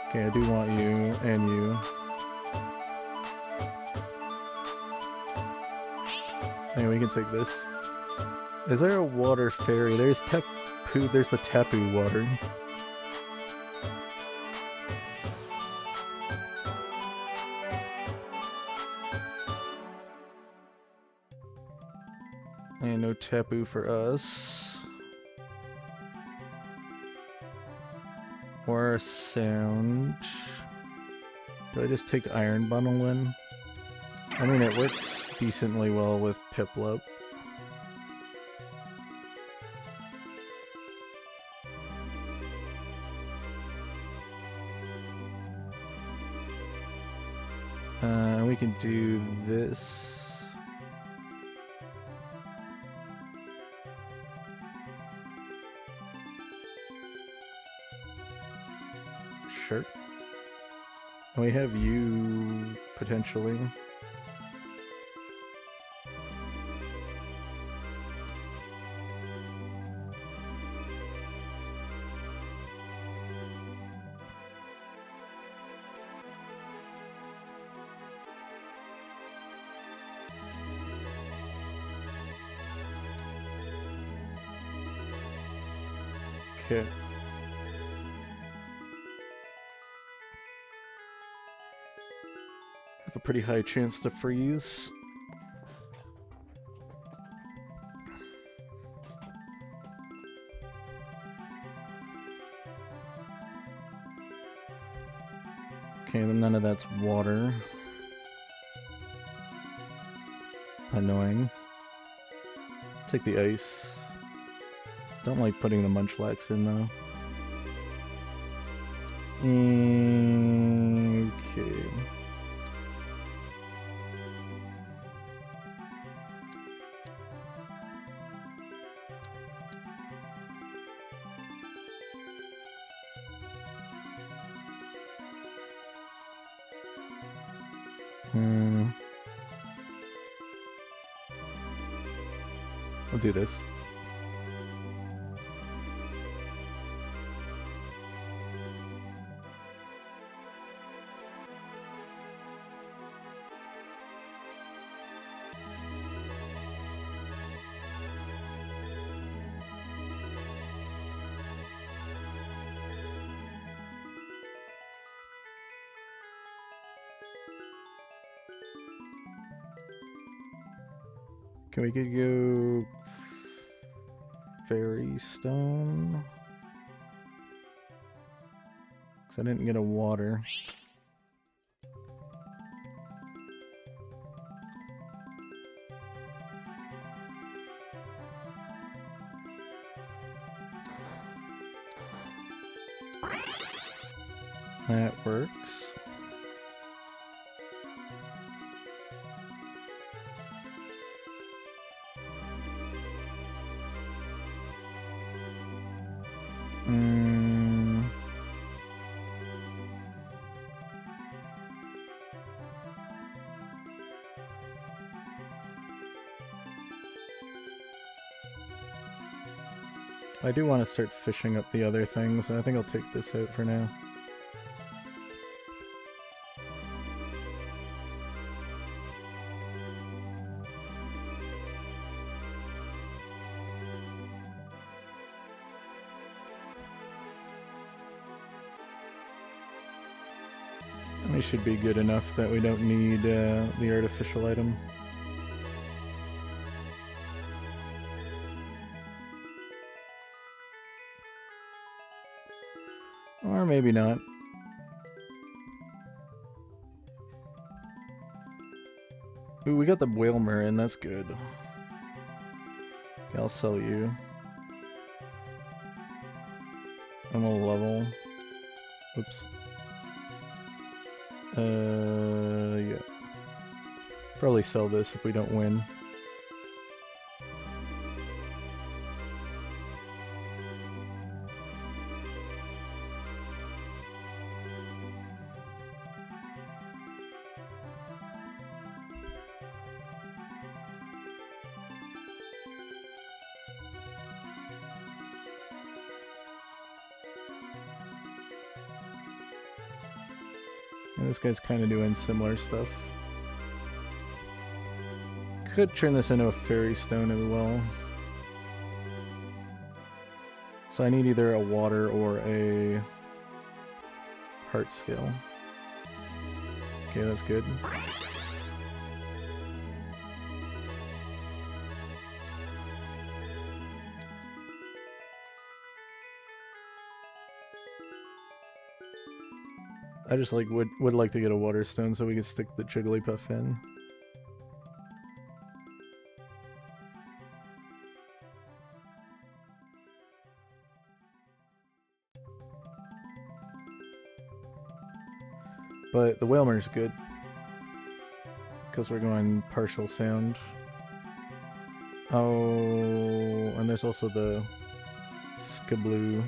Okay, I do want you and you. Okay, we can take this. Is there a water fairy? There's Tapu, there's the Tapu water. And no Tapu for us. Or sound. Do I just take Iron Bundle in? I mean, it works decently well with Piplup. We can do this. Sure. And we have you, potentially. Okay. Have a pretty high chance to freeze. Okay, then none of that's water. Annoying. Take the ice. Don't like putting the Munchlax in though. Okay. We'll do this. Can we go Fairy Stone? Because I didn't get a water. That works. I do want to start fishing up the other things, and I think I'll take this out for now. And we should be good enough that we don't need the artificial item. Or maybe not. Ooh, we got the Whalmer in, that's good. Okay, I'll sell you. I'm a level. Oops. Yeah. Probably sell this if we don't win. And this guy's kind of doing similar stuff. Could turn this into a Fairy Stone as well. So I need either a water or a heart skill. Okay, that's good. I just like would like to get a water stone so we can stick the Jigglypuff in. But the Whalmer's good because we're going partial sound. Oh, and there's also the Skablu.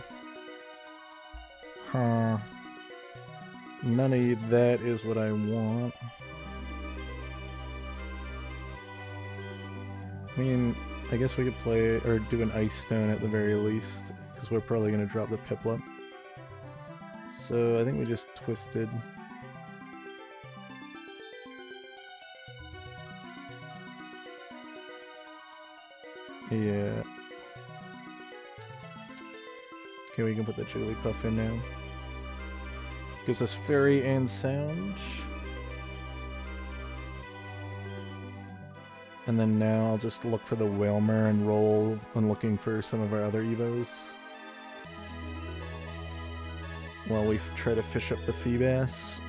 Huh. None of that is what I want. I mean, I guess we could play or do an Ice Stone at the very least, because we're probably going to drop the Piplup. So I think we just twisted. Yeah. Okay, we can put the Jigglypuff in now. Gives us Fairy and Sound. And then now I'll just look for the Whalmer and roll when looking for some of our other Evos. While we try to fish up the Feebas.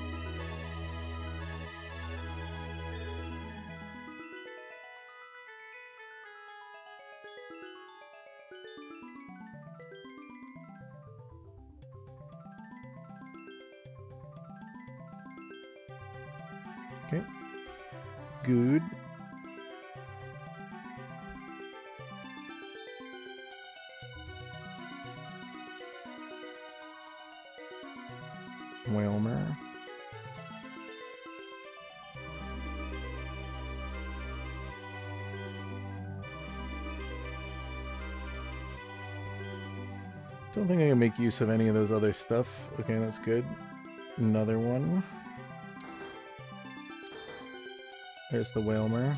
Okay. Good. Whalmer. Don't think I can make use of any of those other stuff. Okay, that's good. Another one. There's the Whalmer.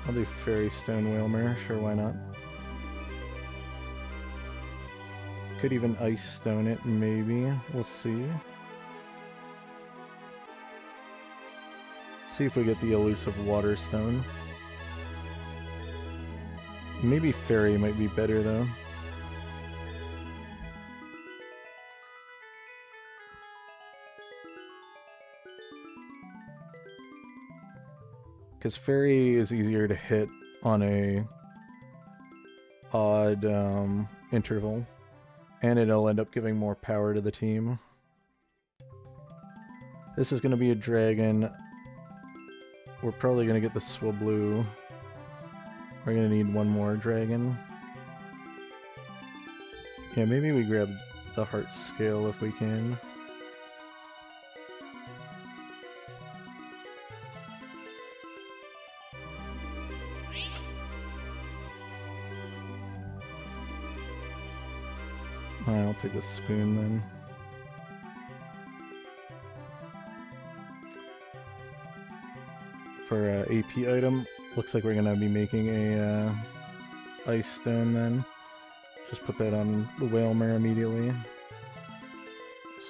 I'll do Fairy Stone Whalmer. Sure, why not? Could even Ice Stone it, maybe. We'll see. See if we get the elusive Water Stone. Maybe Fairy might be better, though. Because Fairy is easier to hit on a odd interval. And it'll end up giving more power to the team. This is going to be a dragon. We're probably going to get the Swablu. We're going to need one more dragon. Yeah, maybe we grab the Heart Scale if we can. I'll take a spoon then. For AP item, looks like we're gonna be making a Ice Stone then. Just put that on the Whalmer immediately.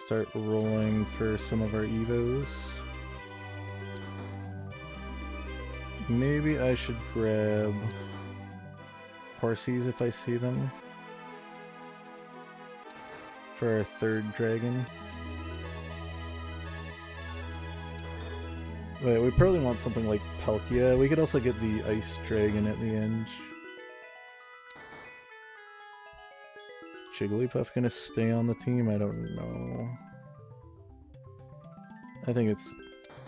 Start rolling for some of our Evos. Maybe I should grab Horsies if I see them. For our third dragon. Wait, we probably want something like Palkia. We could also get the Ice Dragon at the end. Is Jigglypuff gonna stay on the team? I don't know. I think it's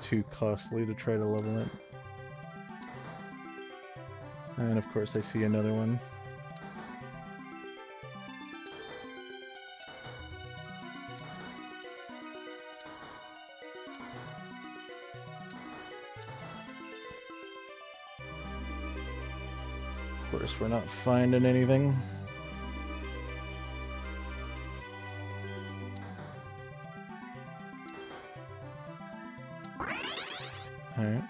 too costly to try to level it. And of course I see another one. Of course, we're not finding anything. Alright.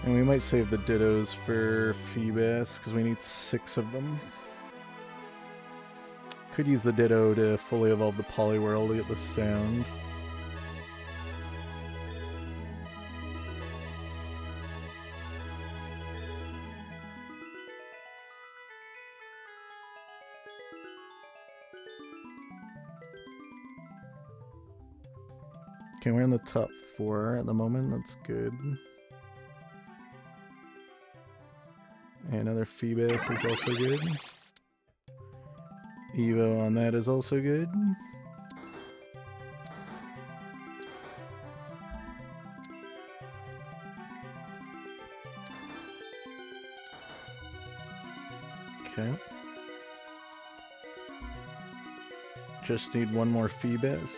And we might save the Dittos for Feebas, because we need 6 of them. Could use the Ditto to fully evolve the Poliwhirl to get the sound. Okay, we're in the top 4 at the moment, that's good. Another Feebas is also good. Evo on that is also good. Okay. Just need one more Feebas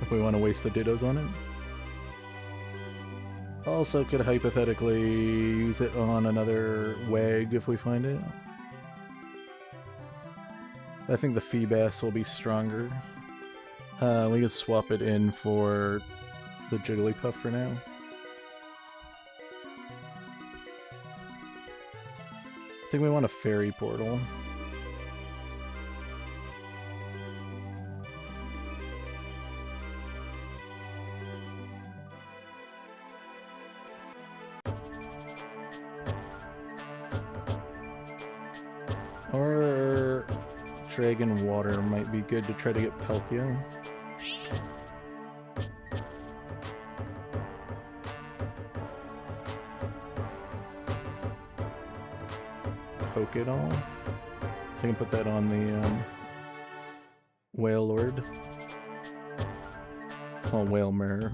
if we want to waste the Dittos on it. Also could hypothetically use it on another Wag if we find it. I think the Feebas will be stronger. We can swap it in for the Jigglypuff for now. I think we want a Fairy Portal. Or Dragon Water might be good to try to get Palkia. Pokédoll. I can put that on the Whale Lord. Oh, Whale Mirror.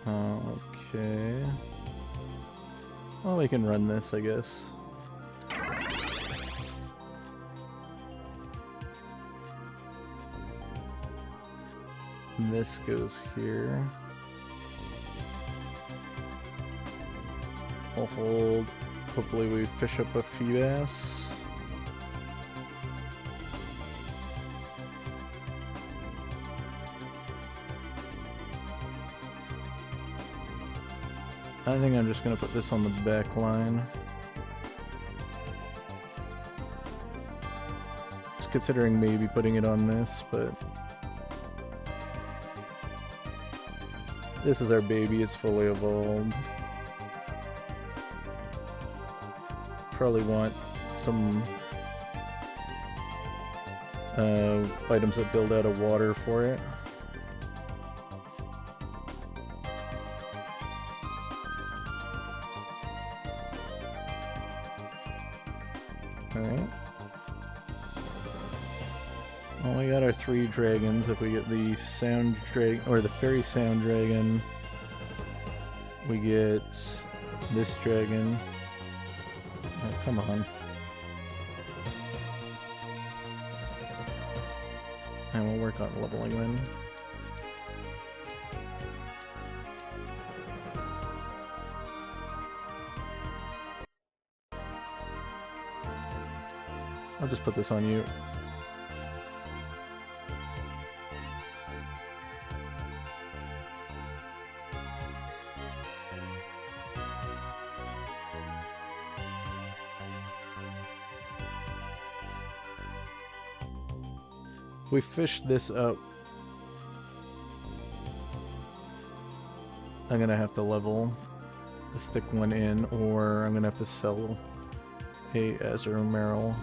Okay. Well, we can run this, I guess. And this goes here. I'll hold. Hopefully we fish up a Feebas. I think I'm just going to put this on the back line. Just considering maybe putting it on this, but this is our baby, it's fully evolved. Probably want some items that build out of water for it. Alright. Well, we got our 3 dragons. If we get the sound dragon, or the fairy sound dragon, we get this dragon. Oh, come on. And we'll work on leveling them. I'll just put this on you. We fished this up. I'm gonna have to level, stick one in, or I'm gonna have to sell a Azumarill.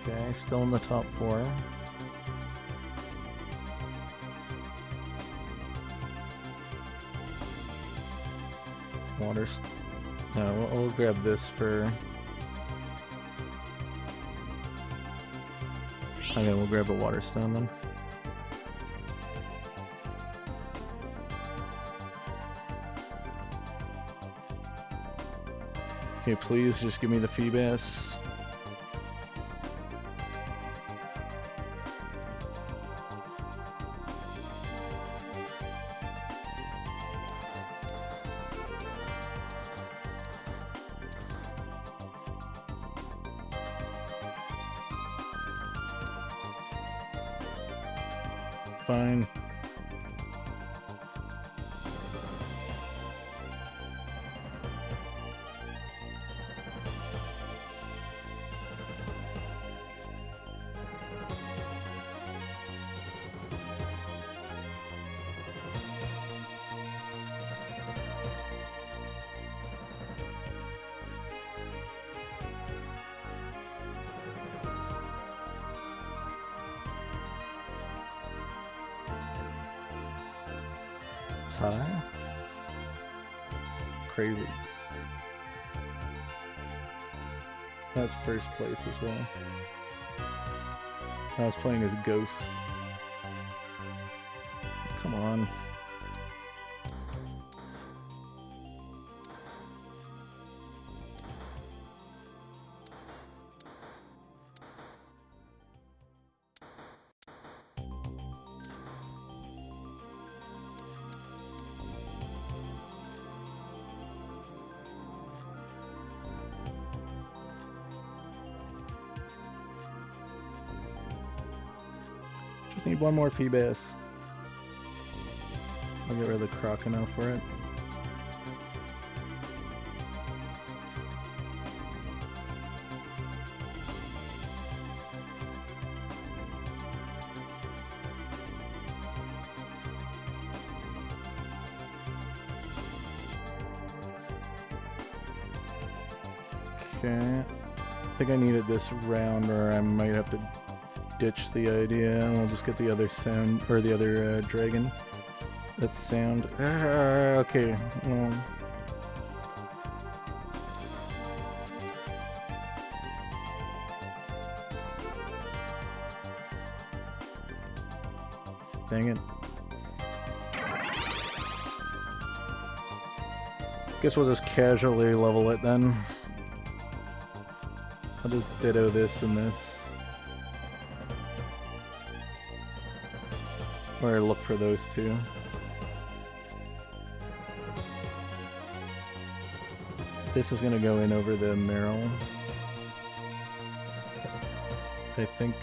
Okay, still in the top 4. Water's... No, we'll grab this for... Okay, we'll grab a water stone then. Okay, please just give me the Feebas. Fine. High. Crazy. That's first place as well. I was playing as Ghost. Come on. Need one more Feebas. I'll get rid of the Crocodile for it. Okay. I think I needed this round, or I might have to ditch the idea, and we'll just get the other sound, or the other dragon. That sound. Okay. Dang it. Guess we'll just casually level it then. I'll just ditto this and this. Or look for those two. This is gonna go in over the Meryl. I think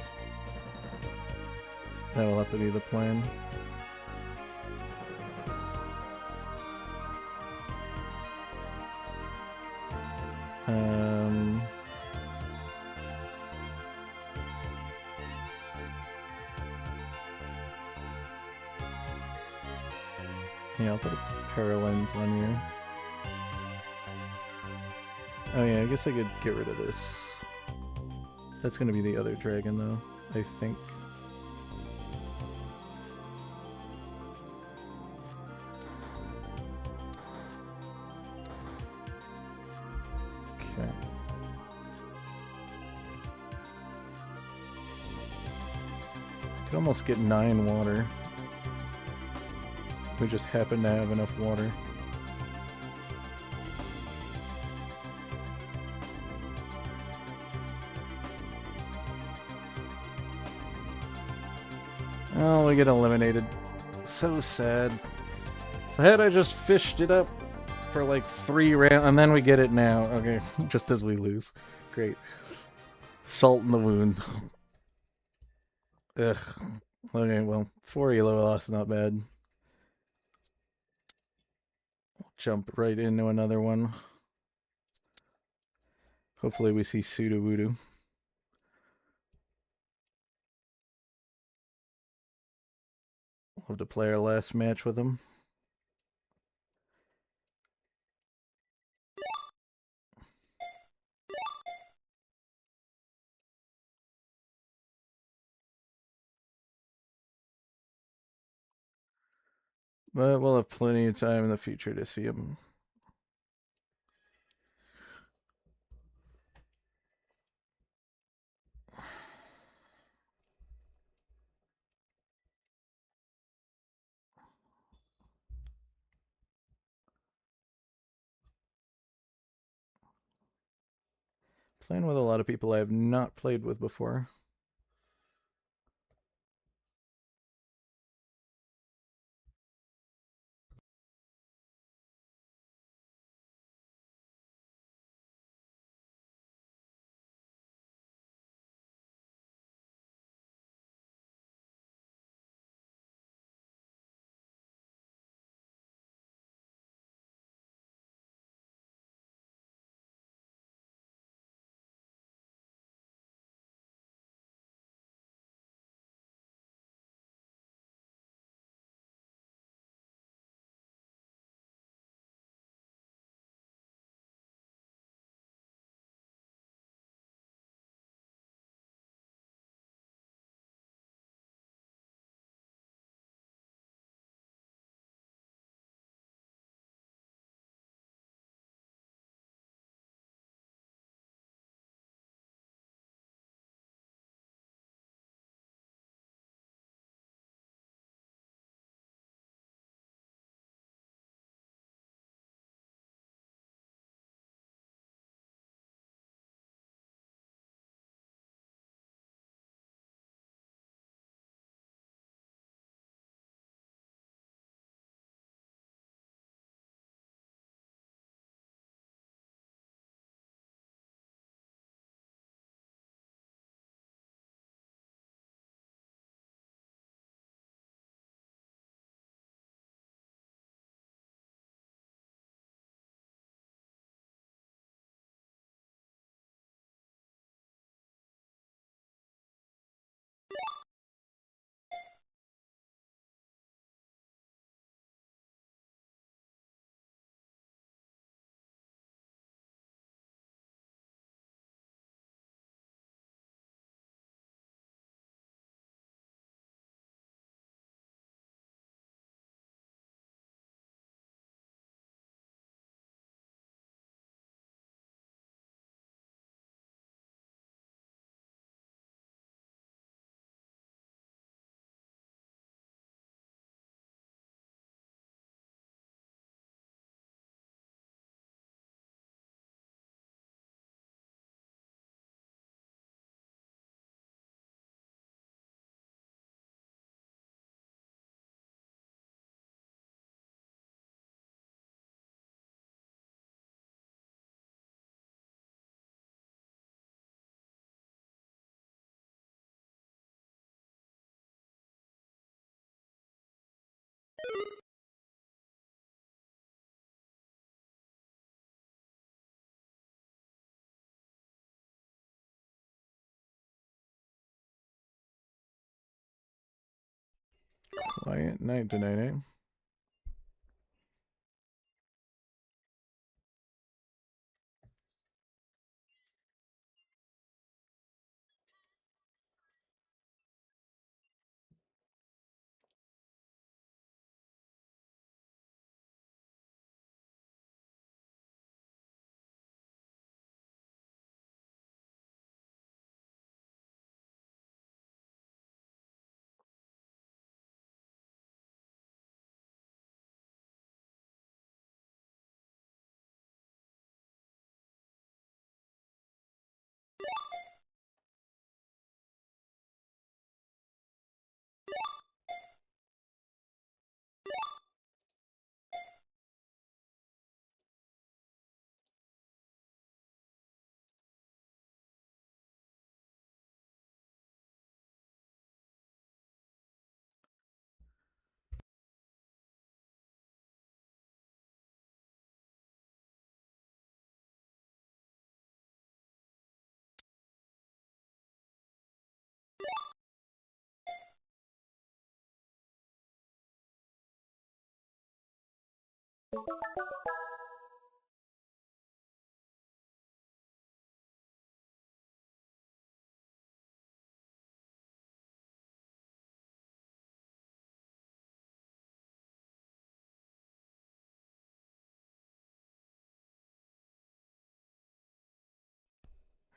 that will have to be the plan. Yeah, I'll put a paralens on you. Oh yeah, I guess I could get rid of this. That's gonna be the other dragon though, I think. Okay. Could almost get 9 water. We just happen to have enough water. Oh, we get eliminated. So sad. Had I just fished it up for like 3 rounds, and then we get it now. Okay, just as we lose. Great. Salt in the wound. Ugh. Okay, well, 4 elo loss, not bad. Jump right into another one. Hopefully we see Sudowoodo. We'll have to play our last match with him. But we'll have plenty of time in the future to see him. Playing with a lot of people I have not played with before. quiet night tonight, eh?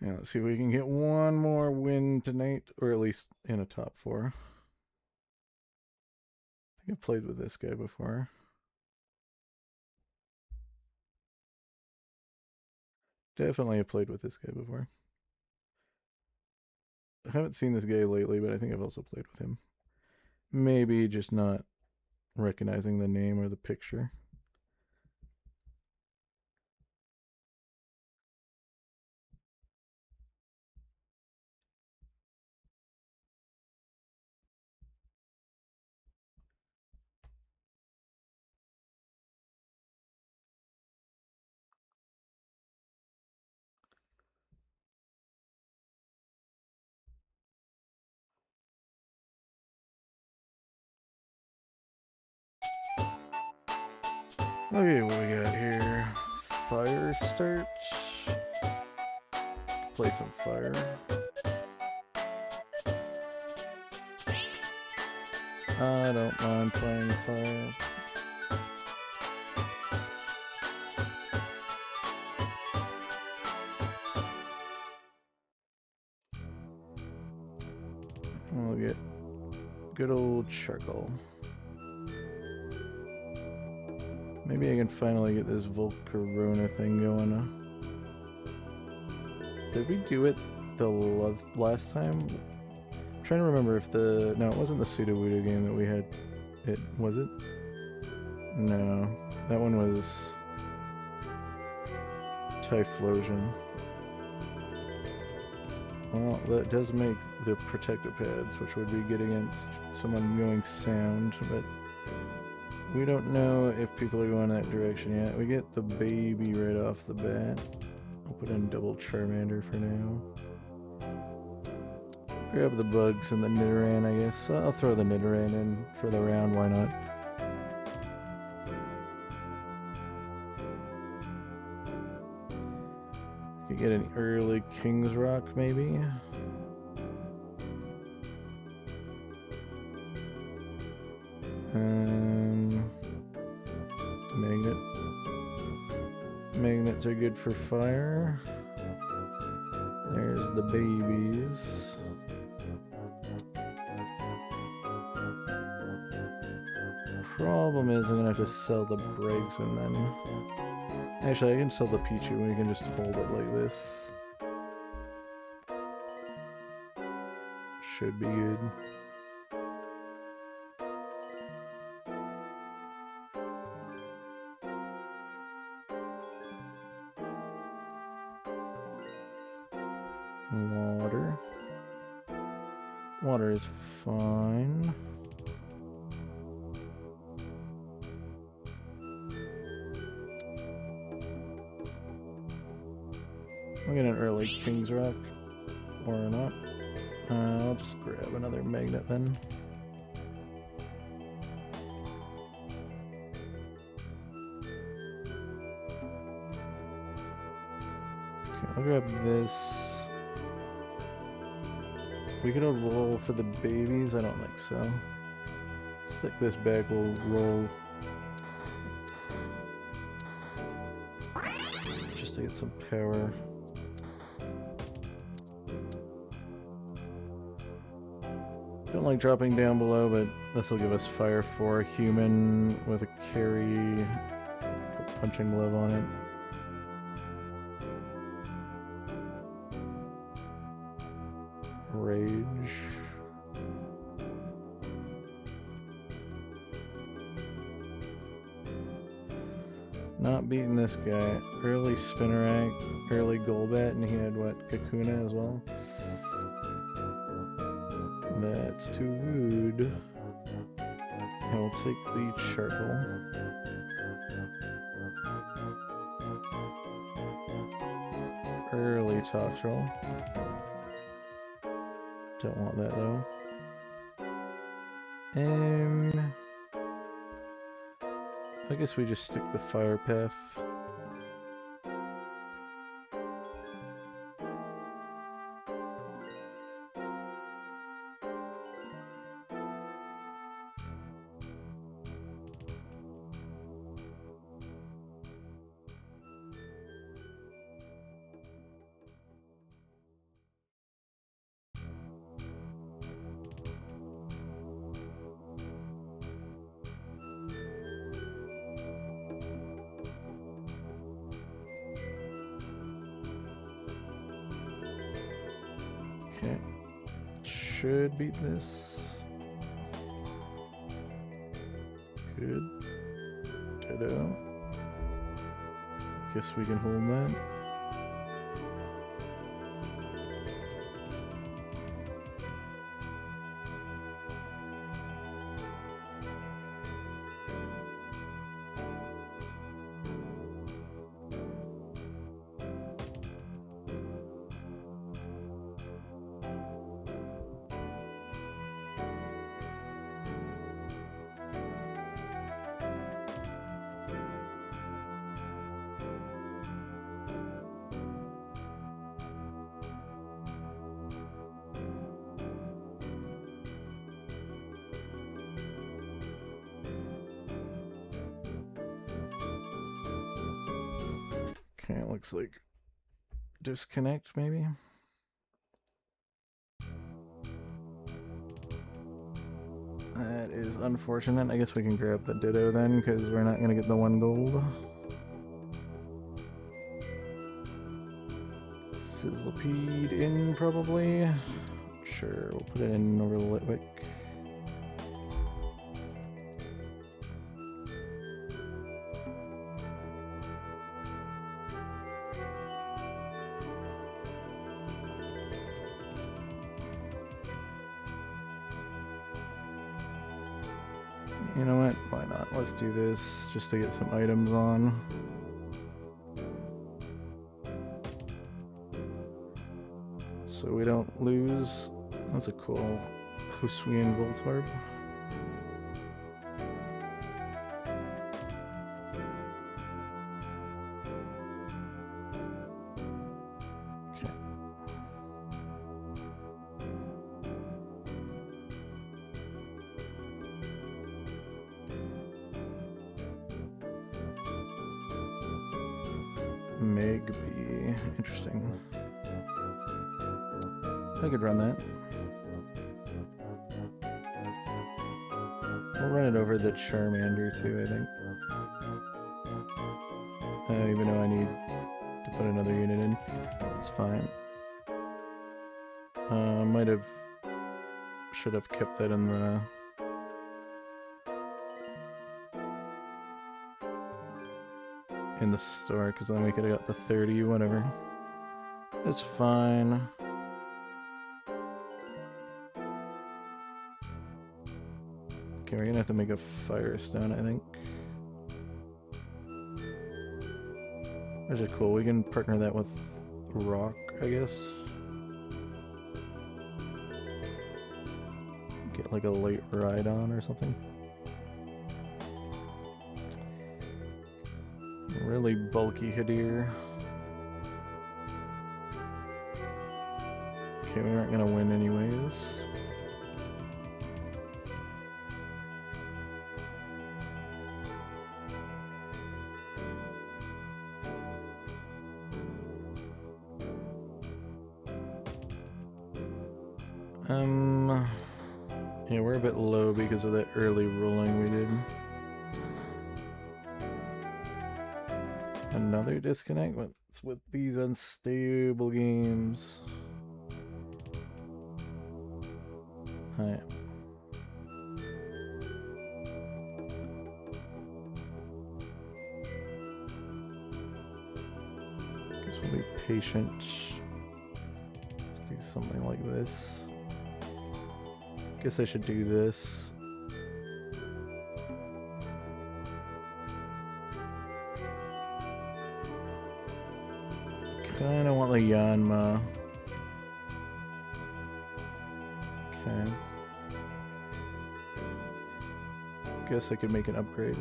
Yeah, let's see if we can get one more win tonight, or at least in a top 4. I think I've played with this guy before. Definitely have played with this guy before. I haven't seen this guy lately, but I think I've also played with him. Maybe just not recognizing the name or the picture. Okay, what we got here? Fire start. Play some fire. I don't mind playing fire. We'll get good old charcoal. Maybe I can finally get this Volcarona thing going. Did we do it the last time? I'm trying to remember if the... No, it wasn't the Sudowoodo game that we had. It was it? No. That one was... Typhlosion. Well, that does make the protector pads, which would be good against some ongoing sound, but we don't know if people are going that direction yet. We get the baby right off the bat. I'll put in double Charmander for now. Grab the bugs and the Nidoran, I guess. I'll throw the Nidoran in for the round, why not? Could get an early King's Rock, maybe? Magnet. Magnets are good for fire. There's the babies. Problem is I'm gonna have to sell the Briggs and then... Actually, I can sell the Pichu and we can just hold it like this. Should be good. Water. Water is fine. I'll get an early King's Rock. Or not. I'll just grab another magnet then. I'll grab this. We could roll for the babies? I don't think so. Stick this back, we'll roll. Just to get some power. Don't like dropping down below, but this will give us fire for a human with a carry. Put punching glove on it. Rage. Not beating this guy. Early Spinnerack, early Golbat, and he had what? Kakuna as well? That's too rude. I will take the charcoal. Early Toxtrol. Don't want that though. I guess we just stick the fire path. Okay, should beat this. Good. Ditto. Guess we can hold that. Okay, it looks like disconnect maybe. That is unfortunate. I guess we can grab the Ditto then, because we're not going to get the 1 gold. Sizzlipede in, probably. Sure, we'll put it in over Litwick. You know what? Why not? Let's do this just to get some items on. So we don't lose. That's a cool Hisuian Voltorb. Okay. Megby. Interesting. I could run that. We'll run it over the Charmander too, I think. Even though I need to put another unit in. It's fine. Should have kept that in the store, because then we could have got the 30, whatever. It's fine. Okay, we're gonna have to make a Firestone, I think. Which is cool. We can partner that with Rock, I guess. Get like a late ride on or something. Really bulky Hadir. Okay, we aren't gonna win anyways. Yeah, we're a bit low because of that early rolling we did. Another disconnect with these unstable games. Alright. Guess we'll be patient. Let's do something like this. Guess I should do this. Kinda want the Yanma. Okay. Guess I could make an upgrade.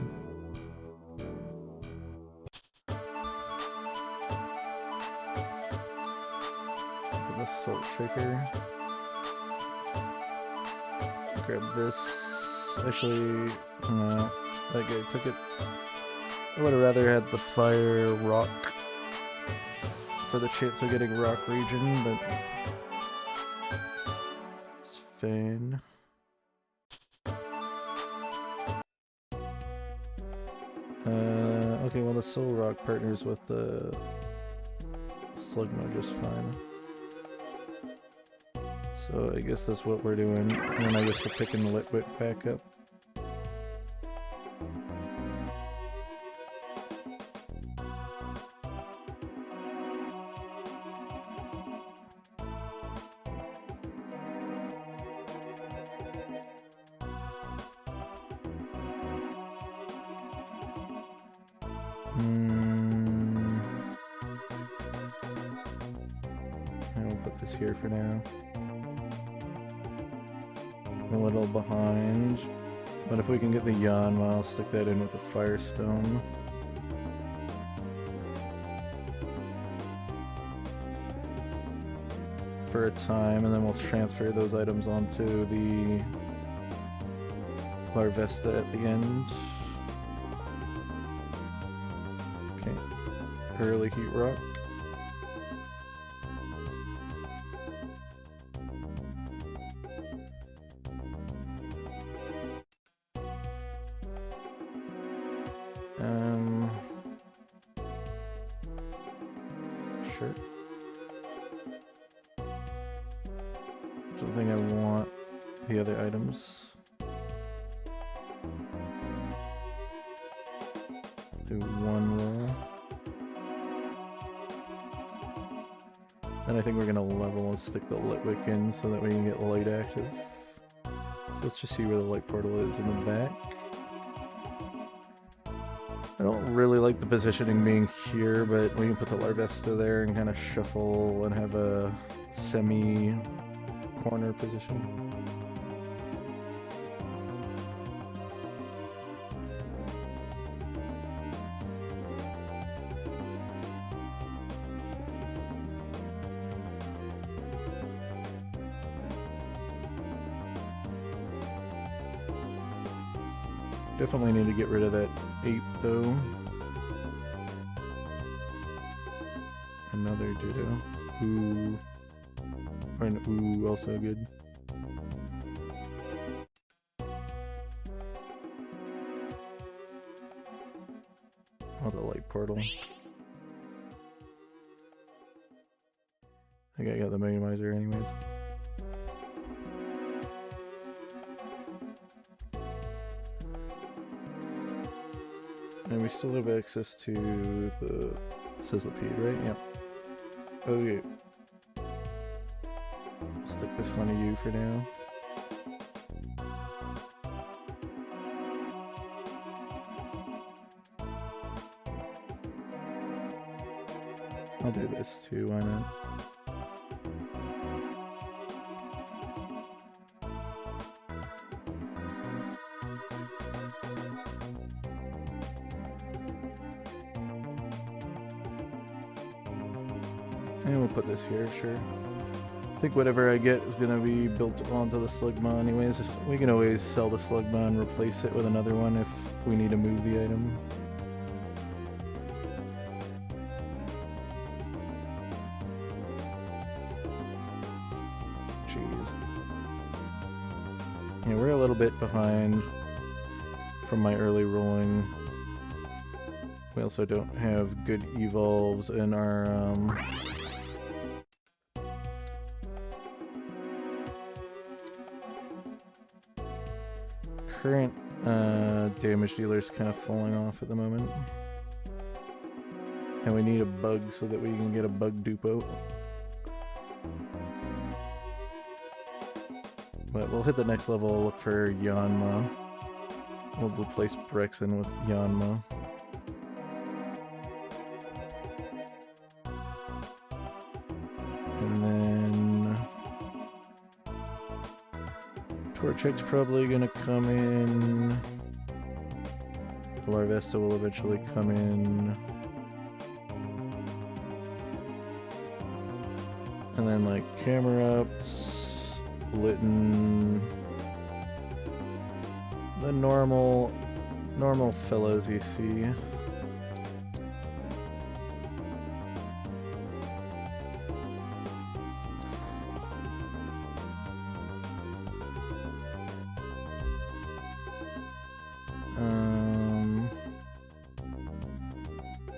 The Salt Shaker. Grab this. Actually, no. That guy took it. I would have rather had the Fire Rock for the chance of getting Rock Region, but it's fine. Okay, well the Soul Rock partners with the Slugma just fine. So I guess that's what we're doing, and then I guess we're picking the Litwick back up. I'll put this here for now. A little behind, but if we can get the Yanma, I'll stick that in with the Firestone. For a time, and then we'll transfer those items onto the Larvesta at the end. Okay, early Heat Rock. Sure. Don't think I want the other items. Do one roll. Then I think we're gonna level and stick the Litwick in so that we can get light active. So let's just see where the light portal is in the back. I don't really like the positioning being here, but we can put the Larvesta there and kind of shuffle and have a semi-corner position. Definitely need to get rid of that ape though. Another Ditto. Ooh. Or an ooh, also good. Oh, the light portal. I think I got the Megamizer anyways. And we still have access to the Sizzlipede, right? Yep. Okay. I'll stick this one to you for now. I'll do this too, why not? And we'll put this here, sure. I think whatever I get is gonna be built onto the Slugma anyways. We can always sell the Slugma and replace it with another one if we need to move the item. Jeez. Yeah, we're a little bit behind from my early rolling. We also don't have good evolves in our current damage dealer is kind of falling off at the moment. And we need a bug so that we can get a bug dupo. But we'll hit the next level, look for Yanma. We'll replace Brexen with Yanma. And then Torchig's probably gonna come in. The Larvesta will eventually come in. And then like Camerupts, Litten, the normal fellows you see.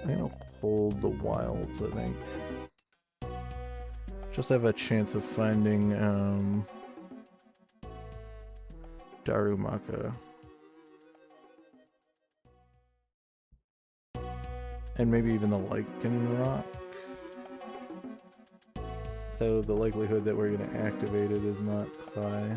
I'm gonna hold the wilds, I think. Just have a chance of finding Darumaka. And maybe even the Lycanroc. Though the likelihood that we're gonna activate it is not high.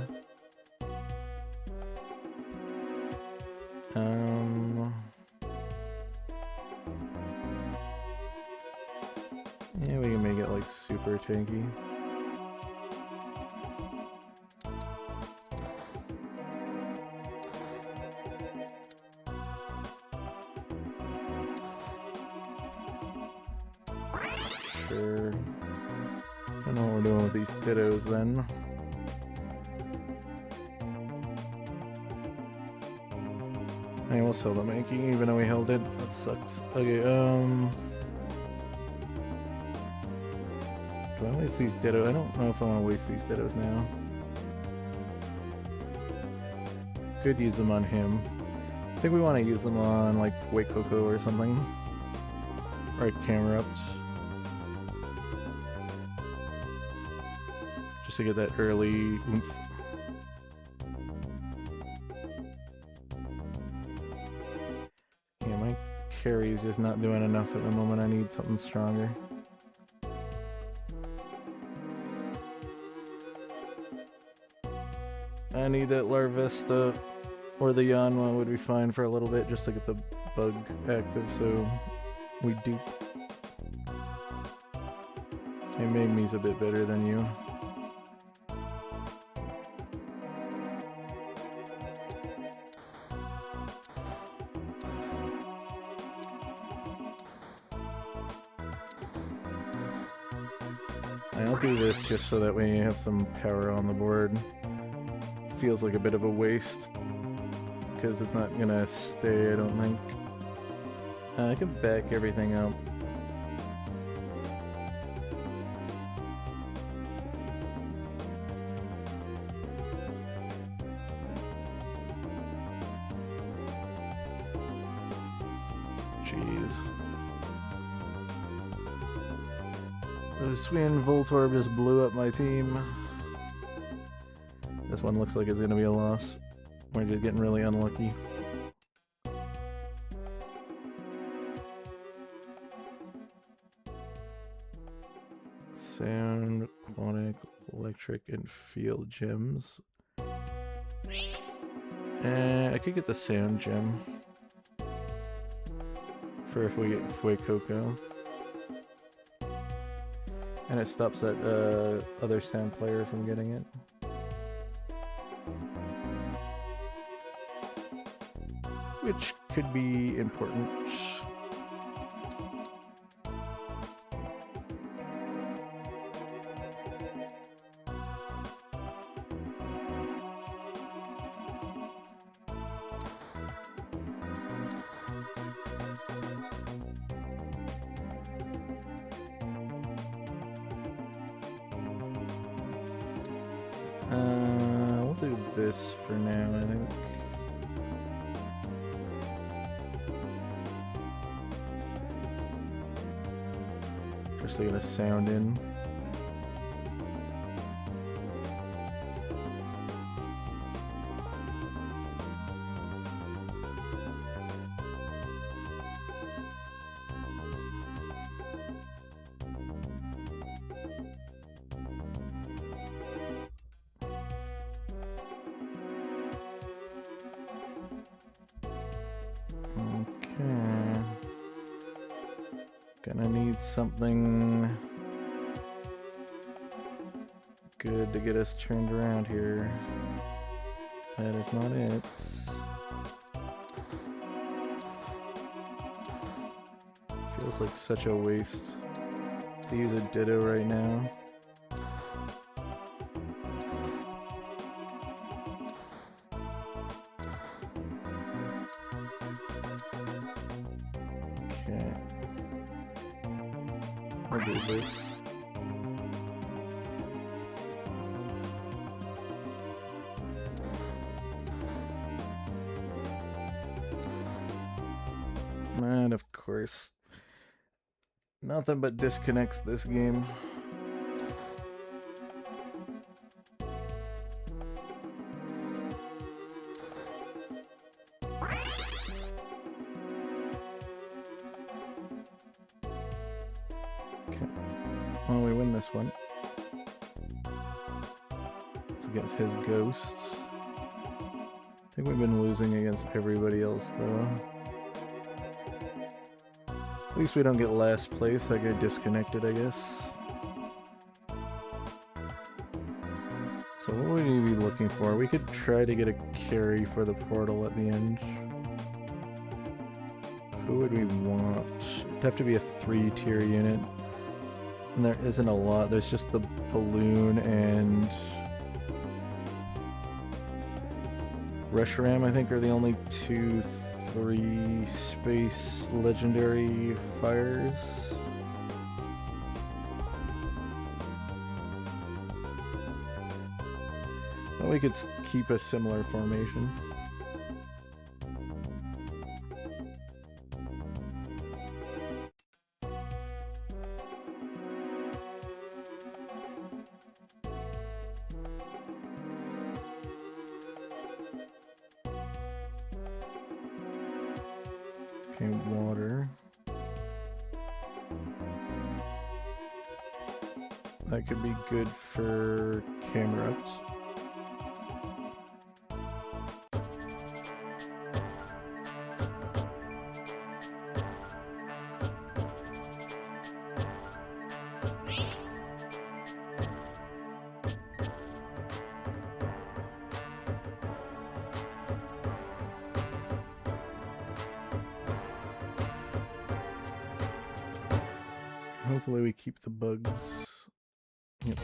Yeah, we can make it like super tanky. Sure. I don't know what we're doing with these Dittos then. I will sell the Mankey even though we held it. That sucks. Okay, do I waste these Dittos? I don't know if I want to waste these Dittos now. Could use them on him. I think we want to use them on like Fuecoco or something. Or Camerupt. Just to get that early oomph. Yeah, my carry's just not doing enough at the moment. I need something stronger. I need that Larvesta or the Yanma would be fine for a little bit just to get the bug active so we dupe. Hey, Magme's a bit better than you. I'll do this just so that we have some power on the board. Feels like a bit of a waste because it's not gonna stay, I don't think. I can back everything up. Jeez. The Swian Voltorb just blew up my team. This one looks like it's gonna be a loss. We're just getting really unlucky. Sound, Quantic, Electric, and Field Gems. I could get the Sound Gem. For if we get Fuecoco. And it stops that other sound player from getting it. Which could be important. We'll do this for now, I think. Just to get a sound in. Gonna need something good to get us turned around here. That is not it. Feels like such a waste to use a Ditto right now. Okay. I'll do this. And of course, nothing but disconnects this game. Okay. Well, we win this one. It's against his ghosts. I think we've been losing against everybody else, though. At least we don't get last place. I get disconnected, I guess. So what would we be looking for? We could try to get a carry for the portal at the end. Who would we want? It'd have to be a 3-tier unit. And there isn't a lot. There's just the balloon and Reshiram, I think, are the only 2-3 space legendary fires. Well, we could keep a similar formation. Okay, water. That could be good for Camerupt. Hopefully we keep the bugs. Yep.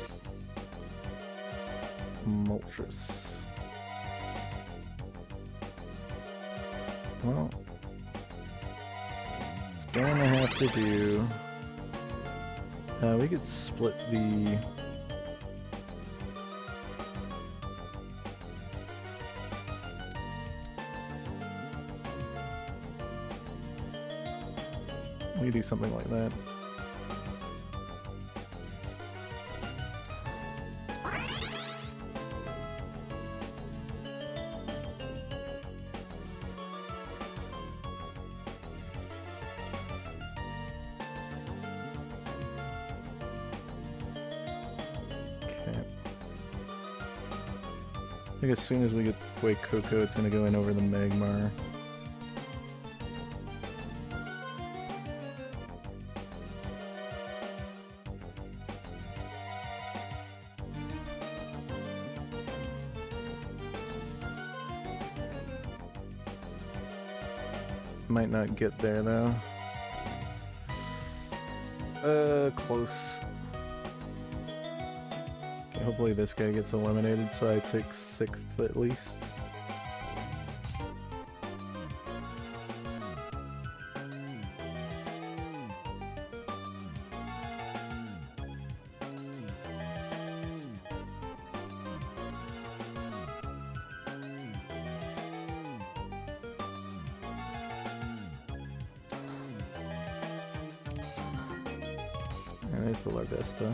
Moltres. Well, it's gonna have to do. We could split the. We could do something like that. I think as soon as we get Fuecoco, it's going to go in over the Magmar. Might not get there though. Close. Okay, hopefully this guy gets eliminated so I take 6th at least. And there's the Larvesta.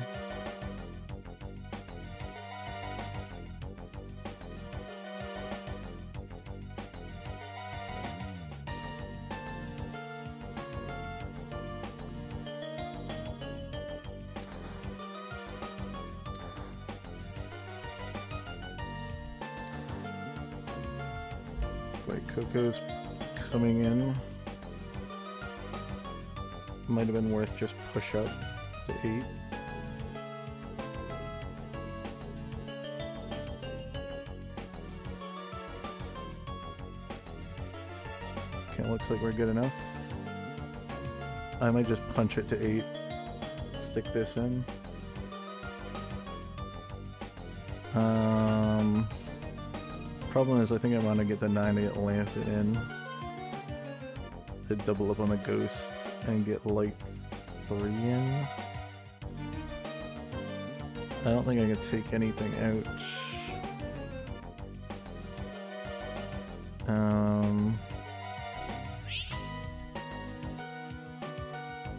White Coco's coming in. Might have been worth just push up to 8. Okay, looks like we're good enough. I might just punch it to 8. Stick this in. Problem is I think I want to get the 9 to get Lancet in. To double up on the ghosts and get light 3 in. I don't think I can take anything out.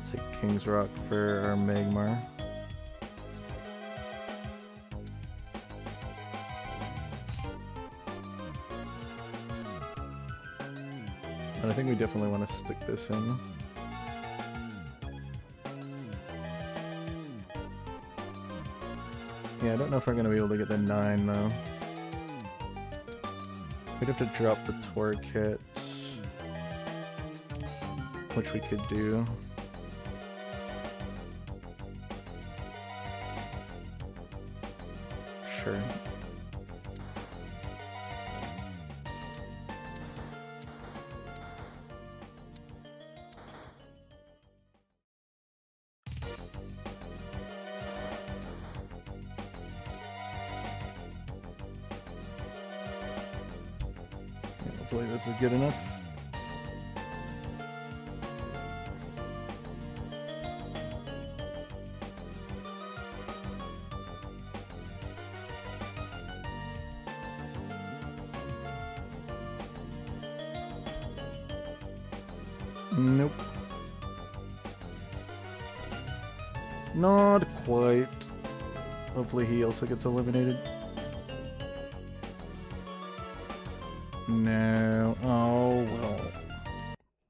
Take King's Rock for our Magmar. And I think we definitely want to stick this in. Yeah, I don't know if we're going to be able to get the 9 though. We'd have to drop the Torracat, which we could do. Sure. Hopefully this is good enough. Nope. Not quite. Hopefully he also gets eliminated. No. Oh, well.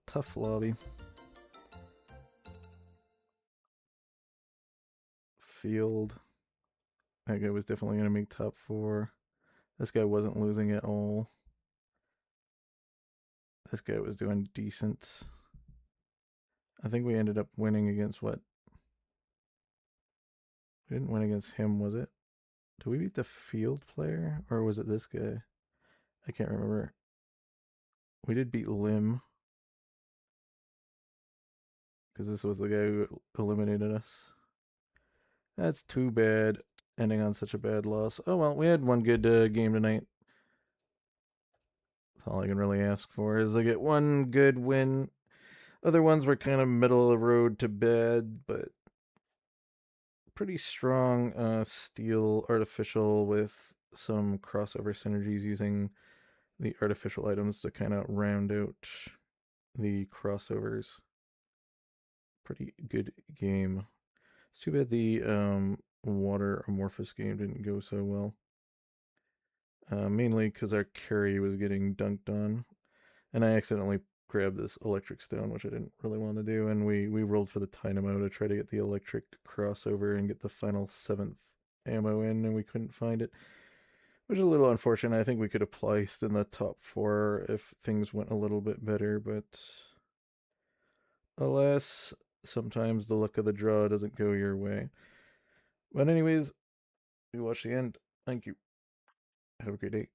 Tough lobby. Field. That guy was definitely going to make top 4. This guy wasn't losing at all. This guy was doing decent. I think we ended up winning against what? We didn't win against him, was it? Did we beat the field player? Or was it this guy? I can't remember. We did beat Lim. Because this was the guy who eliminated us. That's too bad. Ending on such a bad loss. Oh well, we had one good game tonight. That's all I can really ask for, is I get one good win. Other ones were kind of middle of the road to bad, but pretty strong steel artificial with some crossover synergies using the artificial items to kind of round out the crossovers. Pretty good game. It's too bad the water amorphous game didn't go so well. Mainly because our carry was getting dunked on. And I accidentally grabbed this electric stone, which I didn't really want to do, and we rolled for the Dynamo to try to get the electric crossover and get the final 7th ammo in, and we couldn't find it. Which is a little unfortunate. I think we could have placed in the top 4 if things went a little bit better, but alas, sometimes the luck of the draw doesn't go your way. But anyways, we watched the end. Thank you. Have a great day.